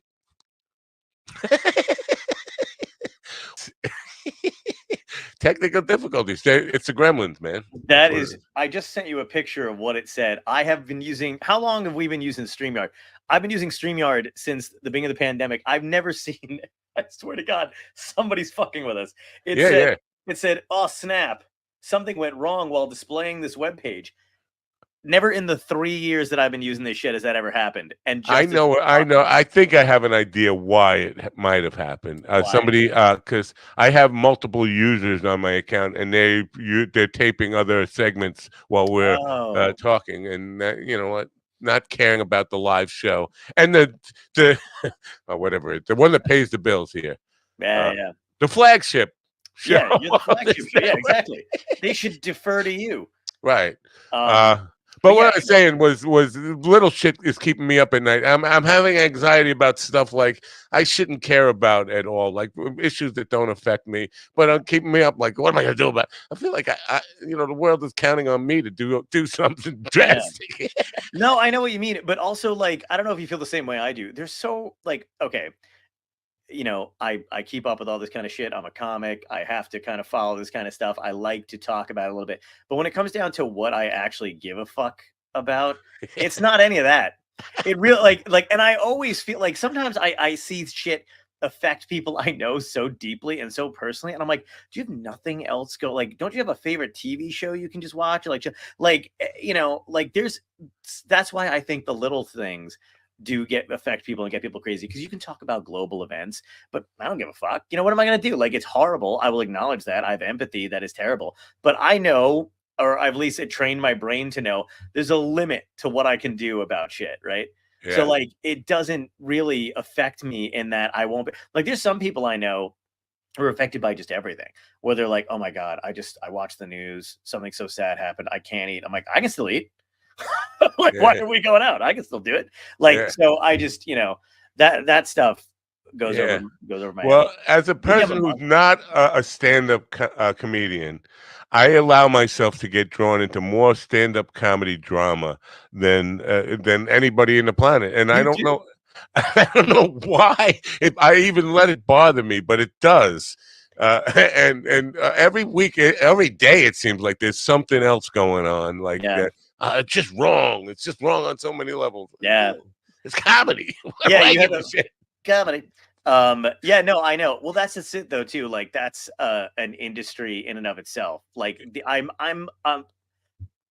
Technical difficulties. It's the gremlins, man. That is, I just sent you a picture of what it said. I have been using, how long have we been using StreamYard? I've been using StreamYard since the beginning of the pandemic. I've never seen, I swear to God, somebody's fucking with us. It said, oh, snap. Something went wrong while displaying this webpage. Never in the 3 years that I've been using this shit has that ever happened. And I know. I think I have an idea why it might have happened. Somebody, because I have multiple users on my account, and they're taping other segments while we're talking, and you know what? Not caring about the live show and the whatever the one that pays the bills here. Yeah. The flagship show. Yeah, you're the flagship show. Yeah, exactly. They should defer to you. Right. But what I was saying was little shit is keeping me up at night. I'm having anxiety about stuff like I shouldn't care about at all, like issues that don't affect me, but are keeping me up. Like, what am I gonna do about it? I feel like the world is counting on me to do something drastic. Yeah. No, I know what you mean, but also like I don't know if you feel the same way I do. They're so like okay. I keep up with all this kind of shit. I'm a comic. I have to kind of follow this kind of stuff. I like to talk about it a little bit. But when it comes down to what I actually give a fuck about, it's not any of that. It really and I always feel like sometimes I see shit affect people I know so deeply and so personally. And I'm like, do you have nothing else go? Like, don't you have a favorite TV show you can just watch? That's why I think the little things do affect people and get people crazy, because you can talk about global events, but I don't give a fuck. What am I going to do? Like, it's horrible. I will acknowledge that. I have empathy. That is terrible. But I know, or at least it trained my brain to know, there's a limit to what I can do about shit, right? Yeah. So like, it doesn't really affect me in that I won't be like, there's some people I know who are affected by just everything, where they're like, oh my God, I watched the news. Something so sad happened. I can't eat. I'm like, I can still eat. Why are we going out? I can still do it. So I just, that stuff goes over my head. Well, as a person who's not a stand-up comedian, I allow myself to get drawn into more stand-up comedy drama than anybody in the planet, and I don't know. I don't know why I even let it bother me, but it does. And every week, every day, it seems like there's something else going on. Like it's just wrong. It's just wrong on so many levels. Yeah, it's comedy. Yeah, you have comedy. Yeah, no, I know. Well, that's just it though too. Like that's an industry in and of itself. Like I'm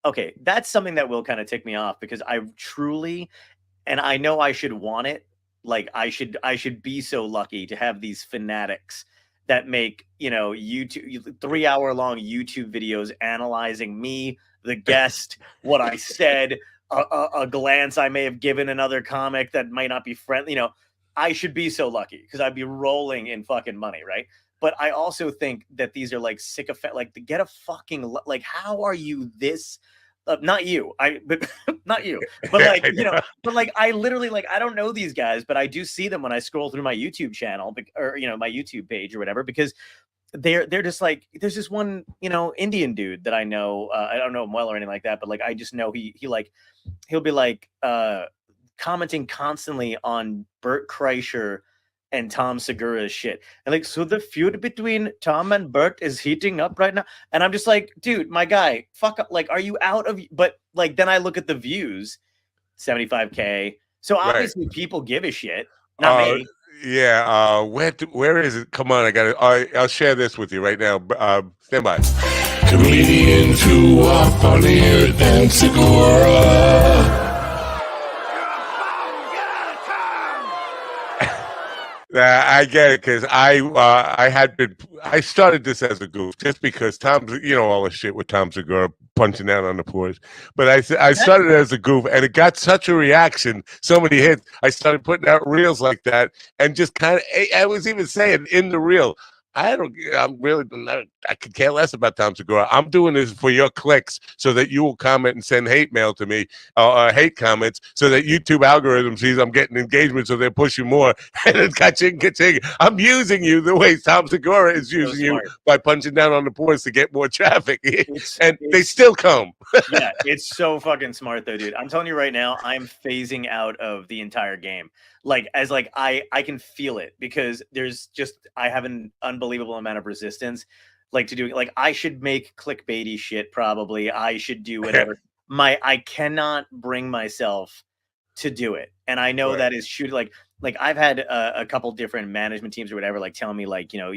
okay. That's something that will kind of tick me off, because I truly, and I know I should want it. Like I should be so lucky to have these fanatics that make YouTube 3-hour-long YouTube videos analyzing me, the guest, what I said, a glance I may have given another comic that might not be friendly. I should be so lucky, because I'd be rolling in fucking money, right? But I also think that these are like sycophant, like to get a fucking like, how are you this? Not you, but not you, but like but like I literally I don't know these guys, but I do see them when I scroll through my YouTube channel or my YouTube page or whatever, because they're just like, there's this one Indian dude that I know. I don't know him well or anything like that, but like I just know he'll be like commenting constantly on Bert Kreischer and Tom Segura's shit. And like, so the feud between Tom and Bert is heating up right now. And I'm just like, dude, my guy, fuck up. Like, are you out of, but like, then I look at the views, 75K. So obviously people give a shit, not me. Yeah. Where is it? Come on, I got it. I'll share this with you right now. Stand by. Comedians who are funnier than Segura. I get it because I started this as a goof just because Tom's all the shit with Tom Segura punching out on the porch, but I started it as a goof and it got such a reaction, so many hits. I started putting out reels like that and just kind of I was even saying in the reel, I could care less about Tom Segura. I'm doing this for your clicks so that you will comment and send hate mail to me, hate comments, so that YouTube algorithm sees I'm getting engagement, so they push you more. And it's ka-ching. I'm using you the way Tom Segura is using you by punching down on the boards to get more traffic. And they still come. Yeah, it's so fucking smart though, dude. I'm telling you right now, I'm phasing out of the entire game. I can feel it because I have an unbelievable amount of resistance to doing it. I should make clickbaity shit probably. I should do whatever. I cannot bring myself to do it. And I know that is I've had a couple different management teams or whatever tell me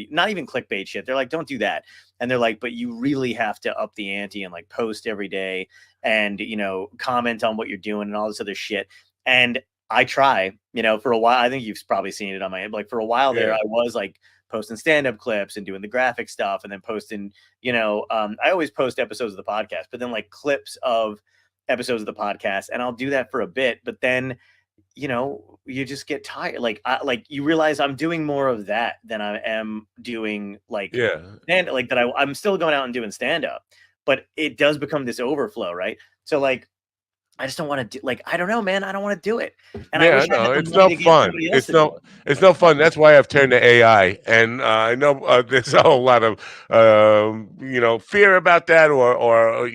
not even clickbait shit. They're like, don't do that. And they're like, but you really have to up the ante and post every day and comment on what you're doing and all this other shit. And I try, for a while. I think you've probably seen it on my for a while there. I was posting stand-up clips and doing the graphic stuff, and then posting, I always post episodes of the podcast, but then clips of episodes of the podcast, and I'll do that for a bit, but then you just get tired. You realize I'm doing more of that than I am doing I'm still going out and doing stand-up, but it does become this overflow, right? So I just don't want to do I don't know, man. I don't want to do it. And I know it's no fun. It's no fun. That's why I've turned to AI. And I know there's a whole lot of fear about that or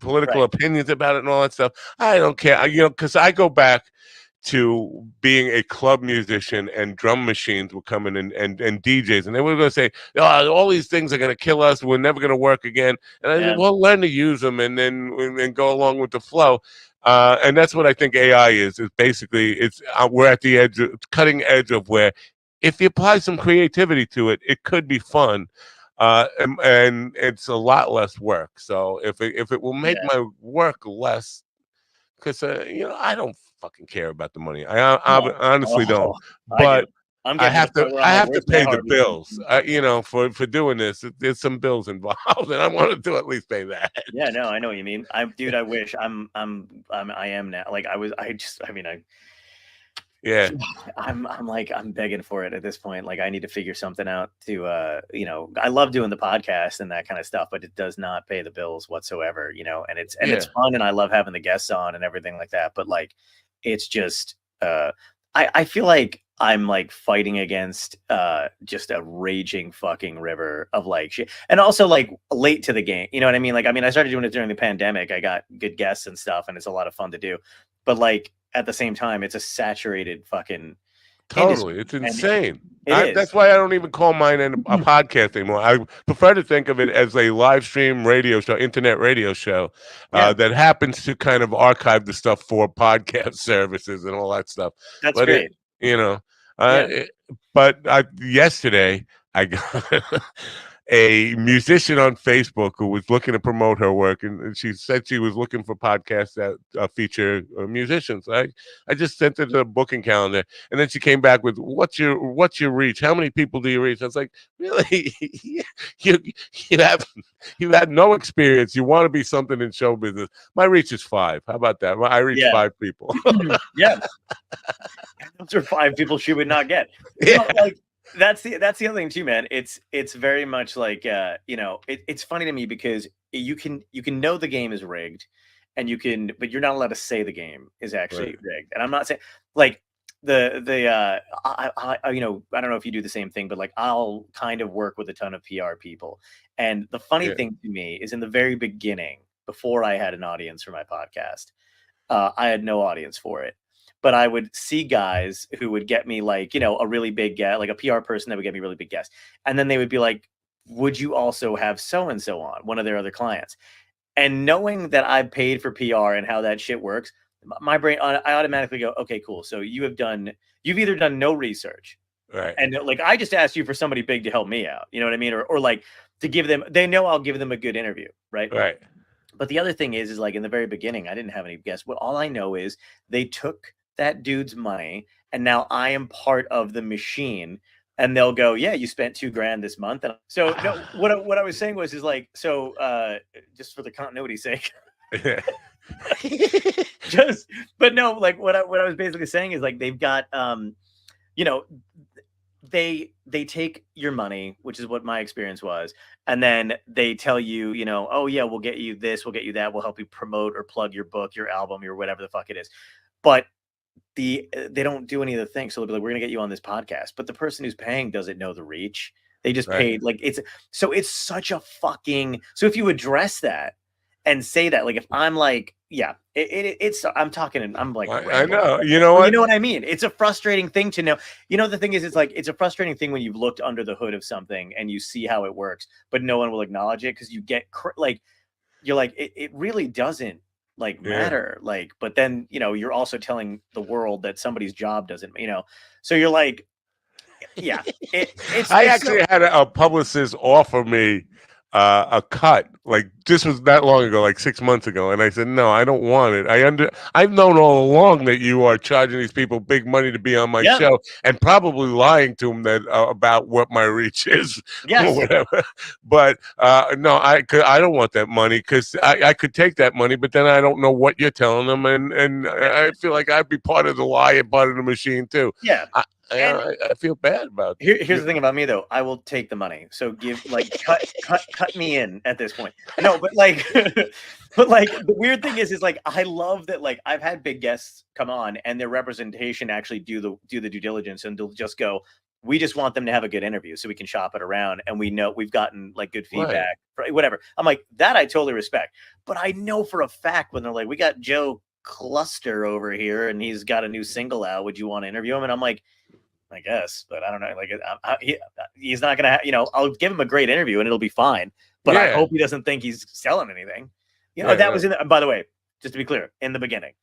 political opinions about it and all that stuff. I don't care. Because I go back to being a club musician and drum machines were coming in and DJs, and they were going to say, oh, all these things are going to kill us. We're never going to work again. And I said, well, learn to use them and then go along with the flow. And that's what I think AI is basically we're at the cutting edge of where if you apply some creativity to it, it could be fun. And it's a lot less work. So if it will make my work less, because I don't fucking care about the money. I honestly don't. But I have to pay the bills. For doing this, there's some bills involved, and I want to at least pay that. Yeah, no, I know what you mean. I wish I am now. I'm begging for it at this point. I need to figure something out to I love doing the podcast and that kind of stuff, but it does not pay the bills whatsoever, and it's fun and I love having the guests on and everything like that. But it's just I feel like I'm fighting against just a raging fucking river of shit. And also late to the game. You know what I mean? I started doing it during the pandemic. I got good guests and stuff and it's a lot of fun to do. But at the same time, it's a saturated fucking totally industry. It's insane. That's why I don't even call mine a podcast anymore. I prefer to think of it as a live stream radio show, internet radio show that happens to kind of archive the stuff for podcast services and all that stuff. That's great. But yesterday I got a musician on Facebook who was looking to promote her work, and she said she was looking for podcasts that feature musicians. I just sent her the booking calendar, and then she came back with, "What's your reach? How many people do you reach?" I was like, "Really? you had no experience. You want to be something in show business? My reach is 5. How about that? I reach 5 people." Yeah, those are 5 people she would not get. That's the other thing too, man. It's very much it's funny to me because you can know the game is rigged, and but you're not allowed to say the game is actually rigged. And I'm not saying I don't know if you do the same thing, but I'll kind of work with a ton of PR people. And the funny thing to me is in the very beginning, before I had an audience for my podcast, I had no audience for it. but I would see guys who would get me like, you know, a really big guest, like a PR person that would get me really big guests. And then they would be like, would you also have so-and-so on, one of their other clients? And knowing that I've paid for PR and how that shit works, my brain, I automatically go, okay, cool. So you've either done no research, right? And like, I just asked you for somebody big to help me out. You know what I mean? Or like to give them, they know I'll give them a good interview. Right. Right. But the other thing is like in the very beginning, I didn't have any guests. Well, all I know is they took that dude's money and now I am part of the machine. And they'll go, yeah, you spent $2,000 this month. And so no, what I was saying was, is like, so just for the continuity's sake, but no, like what I was basically saying is like, they've got, you know, they take your money, which is what my experience was. And then they tell you, you know, oh yeah, we'll get you this, we'll get you that. We'll help you promote or plug your book, your album, your whatever the fuck it is. But they don't do any of the things. So they'll be like, we're gonna get you on this podcast, but the person who's paying doesn't know the reach. They just paid like it's such a fucking, so if you address that and say that, like if I'm like, yeah, it's I'm talking and I'm like, I know, you know what? You know what I mean? It's a frustrating thing to know. You know, the thing is, it's like it's a frustrating thing when you've looked under the hood of something and you see how it works, but no one will acknowledge it because you get like you're like it really doesn't like matter, like, but then you know you're also telling the world that somebody's job doesn't, you know, so you're like, yeah, I actually had a publicist offer me a cut, like this was that long ago, like 6 months ago, and I said no, I don't want it. I've known all along that you are charging these people big money to be on my show, and probably lying to them that about what my reach is, or whatever. But no, I don't want that money because I could take that money, but then I don't know what you're telling them, and I feel like I'd be part of the lie and part of the machine too. Yeah. I feel bad about it. Here's the thing about me though. I will take the money. So give like cut me in at this point. No, but like but like the weird thing is like I love that like I've had big guests come on and their representation actually do the due diligence and they'll just go, we just want them to have a good interview so we can shop it around and we know we've gotten like good feedback, whatever. I'm like, that I totally respect. But I know for a fact when they're like, we got Joe Cluster over here and he's got a new single out, would you want to interview him? And I'm like, I guess, but I don't know. Like, he's not gonna, you know, I'll give him a great interview and it'll be fine. But I hope he doesn't think he's selling anything. You know, that was in. By the way, just to be clear, in the beginning.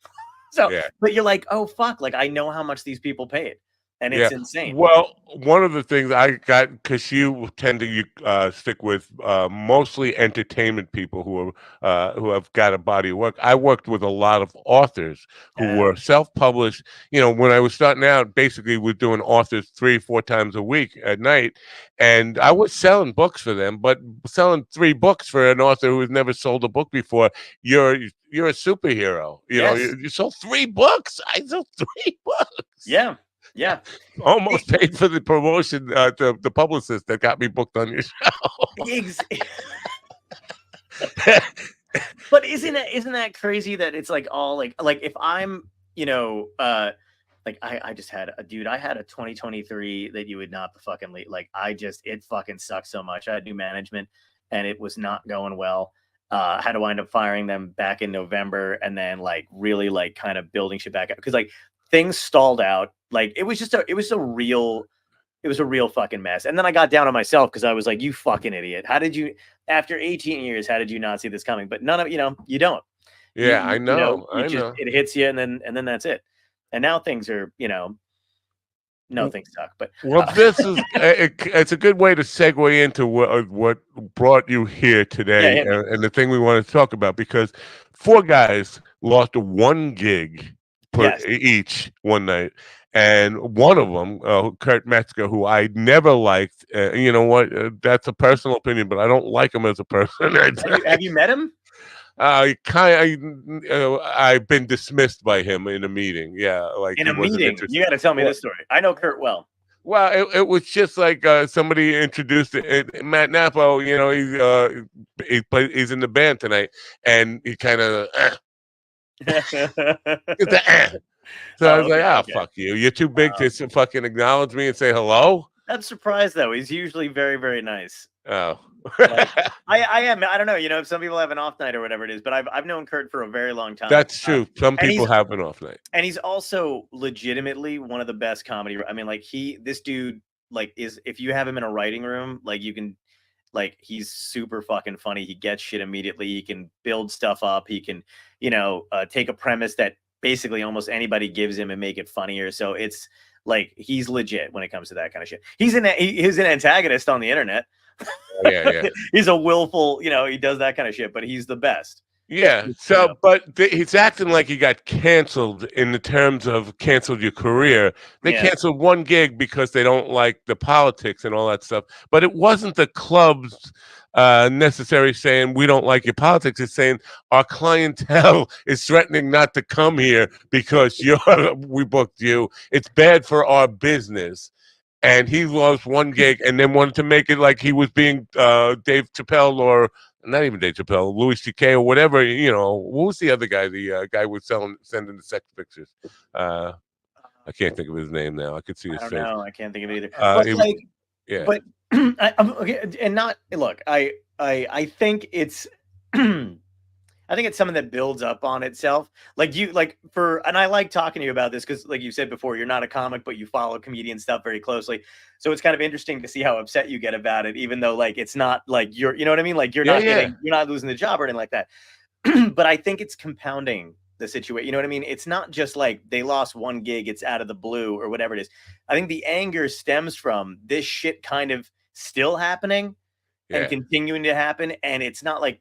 So, but you're like, oh fuck, like I know how much these people paid, and it's insane. Well, one of the things I got, because you tend to stick with mostly entertainment people who have got a body of work. I worked with a lot of authors who were self-published. You know, when I was starting out, basically we're doing authors 3-4 times a week at night, and I was selling books for them. But selling 3 books for an author who has never sold a book before, you're a superhero. You know, you sold 3 books. I sold 3 books. Yeah. Yeah, almost paid for the promotion, the publicist that got me booked on your show. But isn't that crazy that it's like all like if I'm, you know, like I just had a dude, I had a 2023 that you would not fucking leave. Like it fucking sucked so much. I had new management and it was not going well. I had to wind up firing them back in November and then like really like kind of building shit back up because like things stalled out. Like it was a real fucking mess. And then I got down on myself because I was like, you fucking idiot. How did you, after 18 years, how did you not see this coming? But none of, you know, you don't. Yeah, I know. It hits you and then that's it. And now things are, you know, no, things suck. But this is it's a good way to segue into what brought you here today and the thing we want to talk about, because 4 guys lost 1 gig each one night, and one of them, Kurt Metzger, who I never liked. You know what? That's a personal opinion, but I don't like him as a person. Have you met him? I've been dismissed by him in a meeting. Yeah, like in a meeting. You got to tell me this story. I know Kurt well. Well, it was just like somebody introduced it. Matt Napo, you know, he's in the band tonight, and he kind of. So I was like, fuck you. You're too big to fucking acknowledge me and say hello. I'm surprised though. He's usually very, very nice. Oh, Like, I am. I don't know. You know, if some people have an off night or whatever it is, but I've known Kurt for a very long time. That's true. Some and people have an off night. And he's also legitimately one of the best comedy. I mean, like this dude, like, is, if you have him in a writing room, like, you can, like, he's super fucking funny. He gets shit immediately. He can build stuff up. He can, you know, take a premise that basically almost anybody gives him and make it funnier. So it's like, he's legit when it comes to that kind of shit. He's an antagonist on the internet. Yeah. He's a willful, you know, he does that kind of shit, but he's the best. Yeah. So, but he's acting like he got canceled in the terms of canceled your career. They canceled one gig because they don't like the politics and all that stuff. But it wasn't the club's necessary saying we don't like your politics. It's saying our clientele is threatening not to come here because we booked you. It's bad for our business. And he lost one gig and then wanted to make it like he was being Dave Chappelle, or not even Dave Chappelle, Louis C.K. or whatever. You know, what was the other guy? The guy was sending the sex pictures. I can't think of his name now. I could see his face. No, I can't think of it either. But okay, and not look. I think it's. I think it's something that builds up on itself. And I like talking to you about this because, like you said before, you're not a comic, but you follow comedian stuff very closely. So it's kind of interesting to see how upset you get about it, even though, like, it's not like you're, you know what I mean? Like, you're not losing the job or anything like that. But I think it's compounding the situation. You know what I mean? It's not just like they lost one gig, it's out of the blue or whatever it is. I think the anger stems from this shit kind of still happening and continuing to happen. And it's not like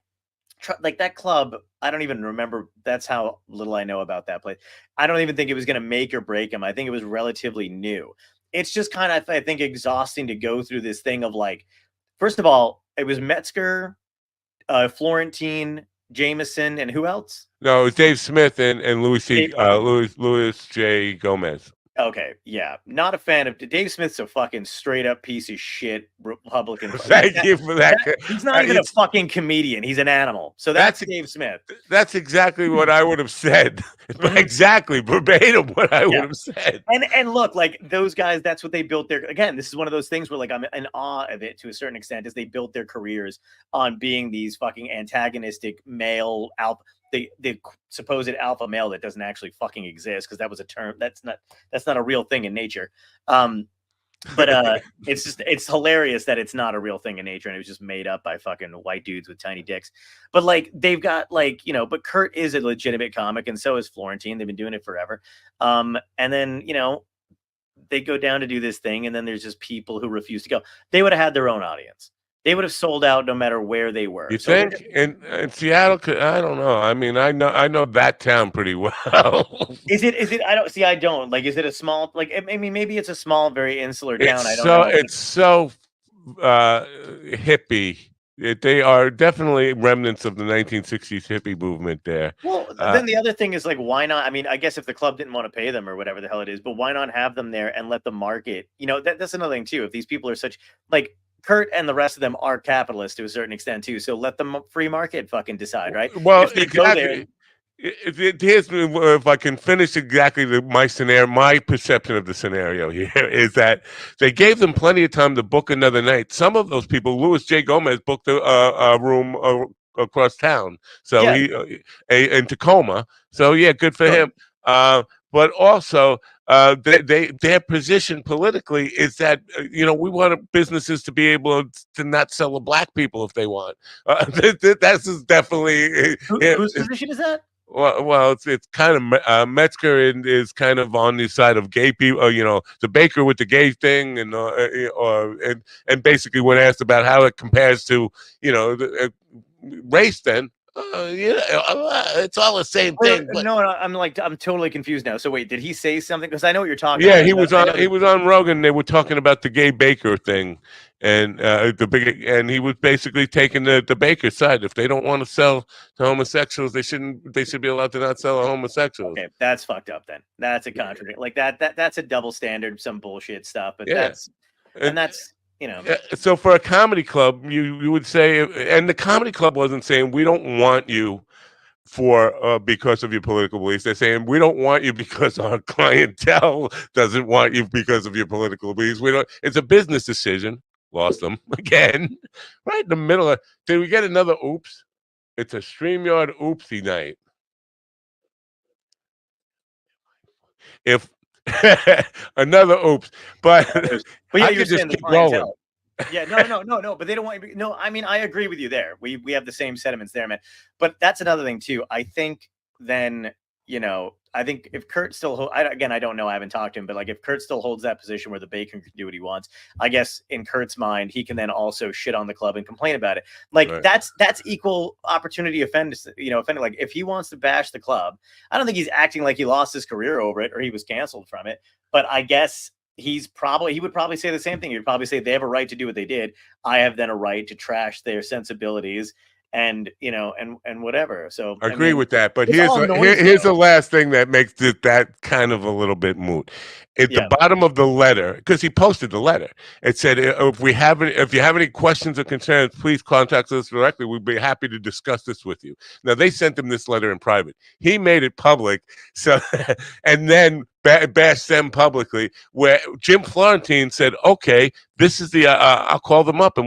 that club, I don't even remember. That's how little I know about that place. I don't even think it was going to make or break him. I think it was relatively new. It's just kind of, I think, exhausting to go through this thing of, like, first of all, it was Metzger, Florentine, Jameson, and who else? No, it was Dave Smith and Louis J. Gomez. Okay, yeah, not a fan of Dave Smith's a fucking straight up piece of shit Republican. Thank you for that. He's not even a fucking comedian. He's an animal. So that's Dave Smith. That's exactly what I would have said. Exactly verbatim what I would have said. And look, like, those guys, that's what they built their. Again, this is one of those things where, like, I'm in awe of it to a certain extent, is they built their careers on being these fucking antagonistic male alpha. The supposed alpha male that doesn't actually fucking exist, because that was a term that's not a real thing in nature. But it's hilarious that it's not a real thing in nature and it was just made up by fucking white dudes with tiny dicks. But, like, they've got, like, you know, but Kurt is a legitimate comic and so is Florentine. They've been doing it forever. And then, you know, they go down to do this thing and then there's just people who refuse to go. They would have had their own audience. They would have sold out no matter where they were. You think? In Seattle, I don't know. I mean, I know that town pretty well. Is it? I don't. Like, is it a small? Like, I mean, maybe it's a small, very insular town. It's so hippie. They are definitely remnants of the 1960s hippie movement there. Well, then the other thing is, like, why not? I mean, I guess if the club didn't want to pay them or whatever the hell it is, but why not have them there and let the market? You know, that's another thing too. If these people are such, like, Kurt and the rest of them are capitalists to a certain extent too, so let them free market fucking decide, right? Well, exactly. Here's, if I can finish exactly my scenario, my perception of the scenario here is that they gave them plenty of time to book another night. Some of those people, Louis J. Gomez booked a room across town, so he in Tacoma. So yeah, good for him. But also, their position politically is that you know, we want businesses to be able to not sell to black people if they want. That's definitely whose position is that? Well, it's kind of Metzger is kind of on the side of gay people. You know, the baker with the gay thing, and basically when asked about how it compares to, you know, race, then. It's all the same thing. But... No, I'm totally confused now. So wait, did he say something? Because I know what you're talking. Yeah, about. he was on Rogan. They were talking about the gay baker thing, and and he was basically taking the baker side. If they don't want to sell to homosexuals, they should be allowed to not sell to homosexuals. Okay, that's fucked up then. That's a contradiction. Like that's a double standard, some bullshit stuff. But that's. You know. So for a comedy club, you would say, and the comedy club wasn't saying we don't want you for because of your political beliefs. They're saying we don't want you because our clientele doesn't want you because of your political beliefs. We don't. It's a business decision. Lost them again. Right in the middle of. Did we get another oops? It's a StreamYard oopsie night. If another oops, but yeah, I you're could just saying the keep going. clientele. Yeah, no. But they don't want you. No, I mean, I agree with you there. We have the same sentiments there, man. But that's another thing too. I think then, I think if Kurt still, I don't know. I haven't talked to him, but like if Kurt still holds that position where the Bacon can do what he wants, I guess in Kurt's mind, he can then also shit on the club and complain about it. Like that's equal opportunity offend. Offending. Like if he wants to bash the club, I don't think he's acting like he lost his career over it or he was canceled from it. But I guess he would probably say the same thing. He'd probably say they have a right to do what they did. I have then a right to trash their sensibilities and and whatever. So I agree with that. But here's the last thing that makes that kind of a little bit moot. At the bottom of the letter, because he posted the letter, it said, if you have any questions or concerns, please contact us directly. We'd be happy to discuss this with you. Now they sent him this letter in private. He made it public, so and then bashed them publicly. Where Jim Florentine said, "Okay, this is the I'll call them up and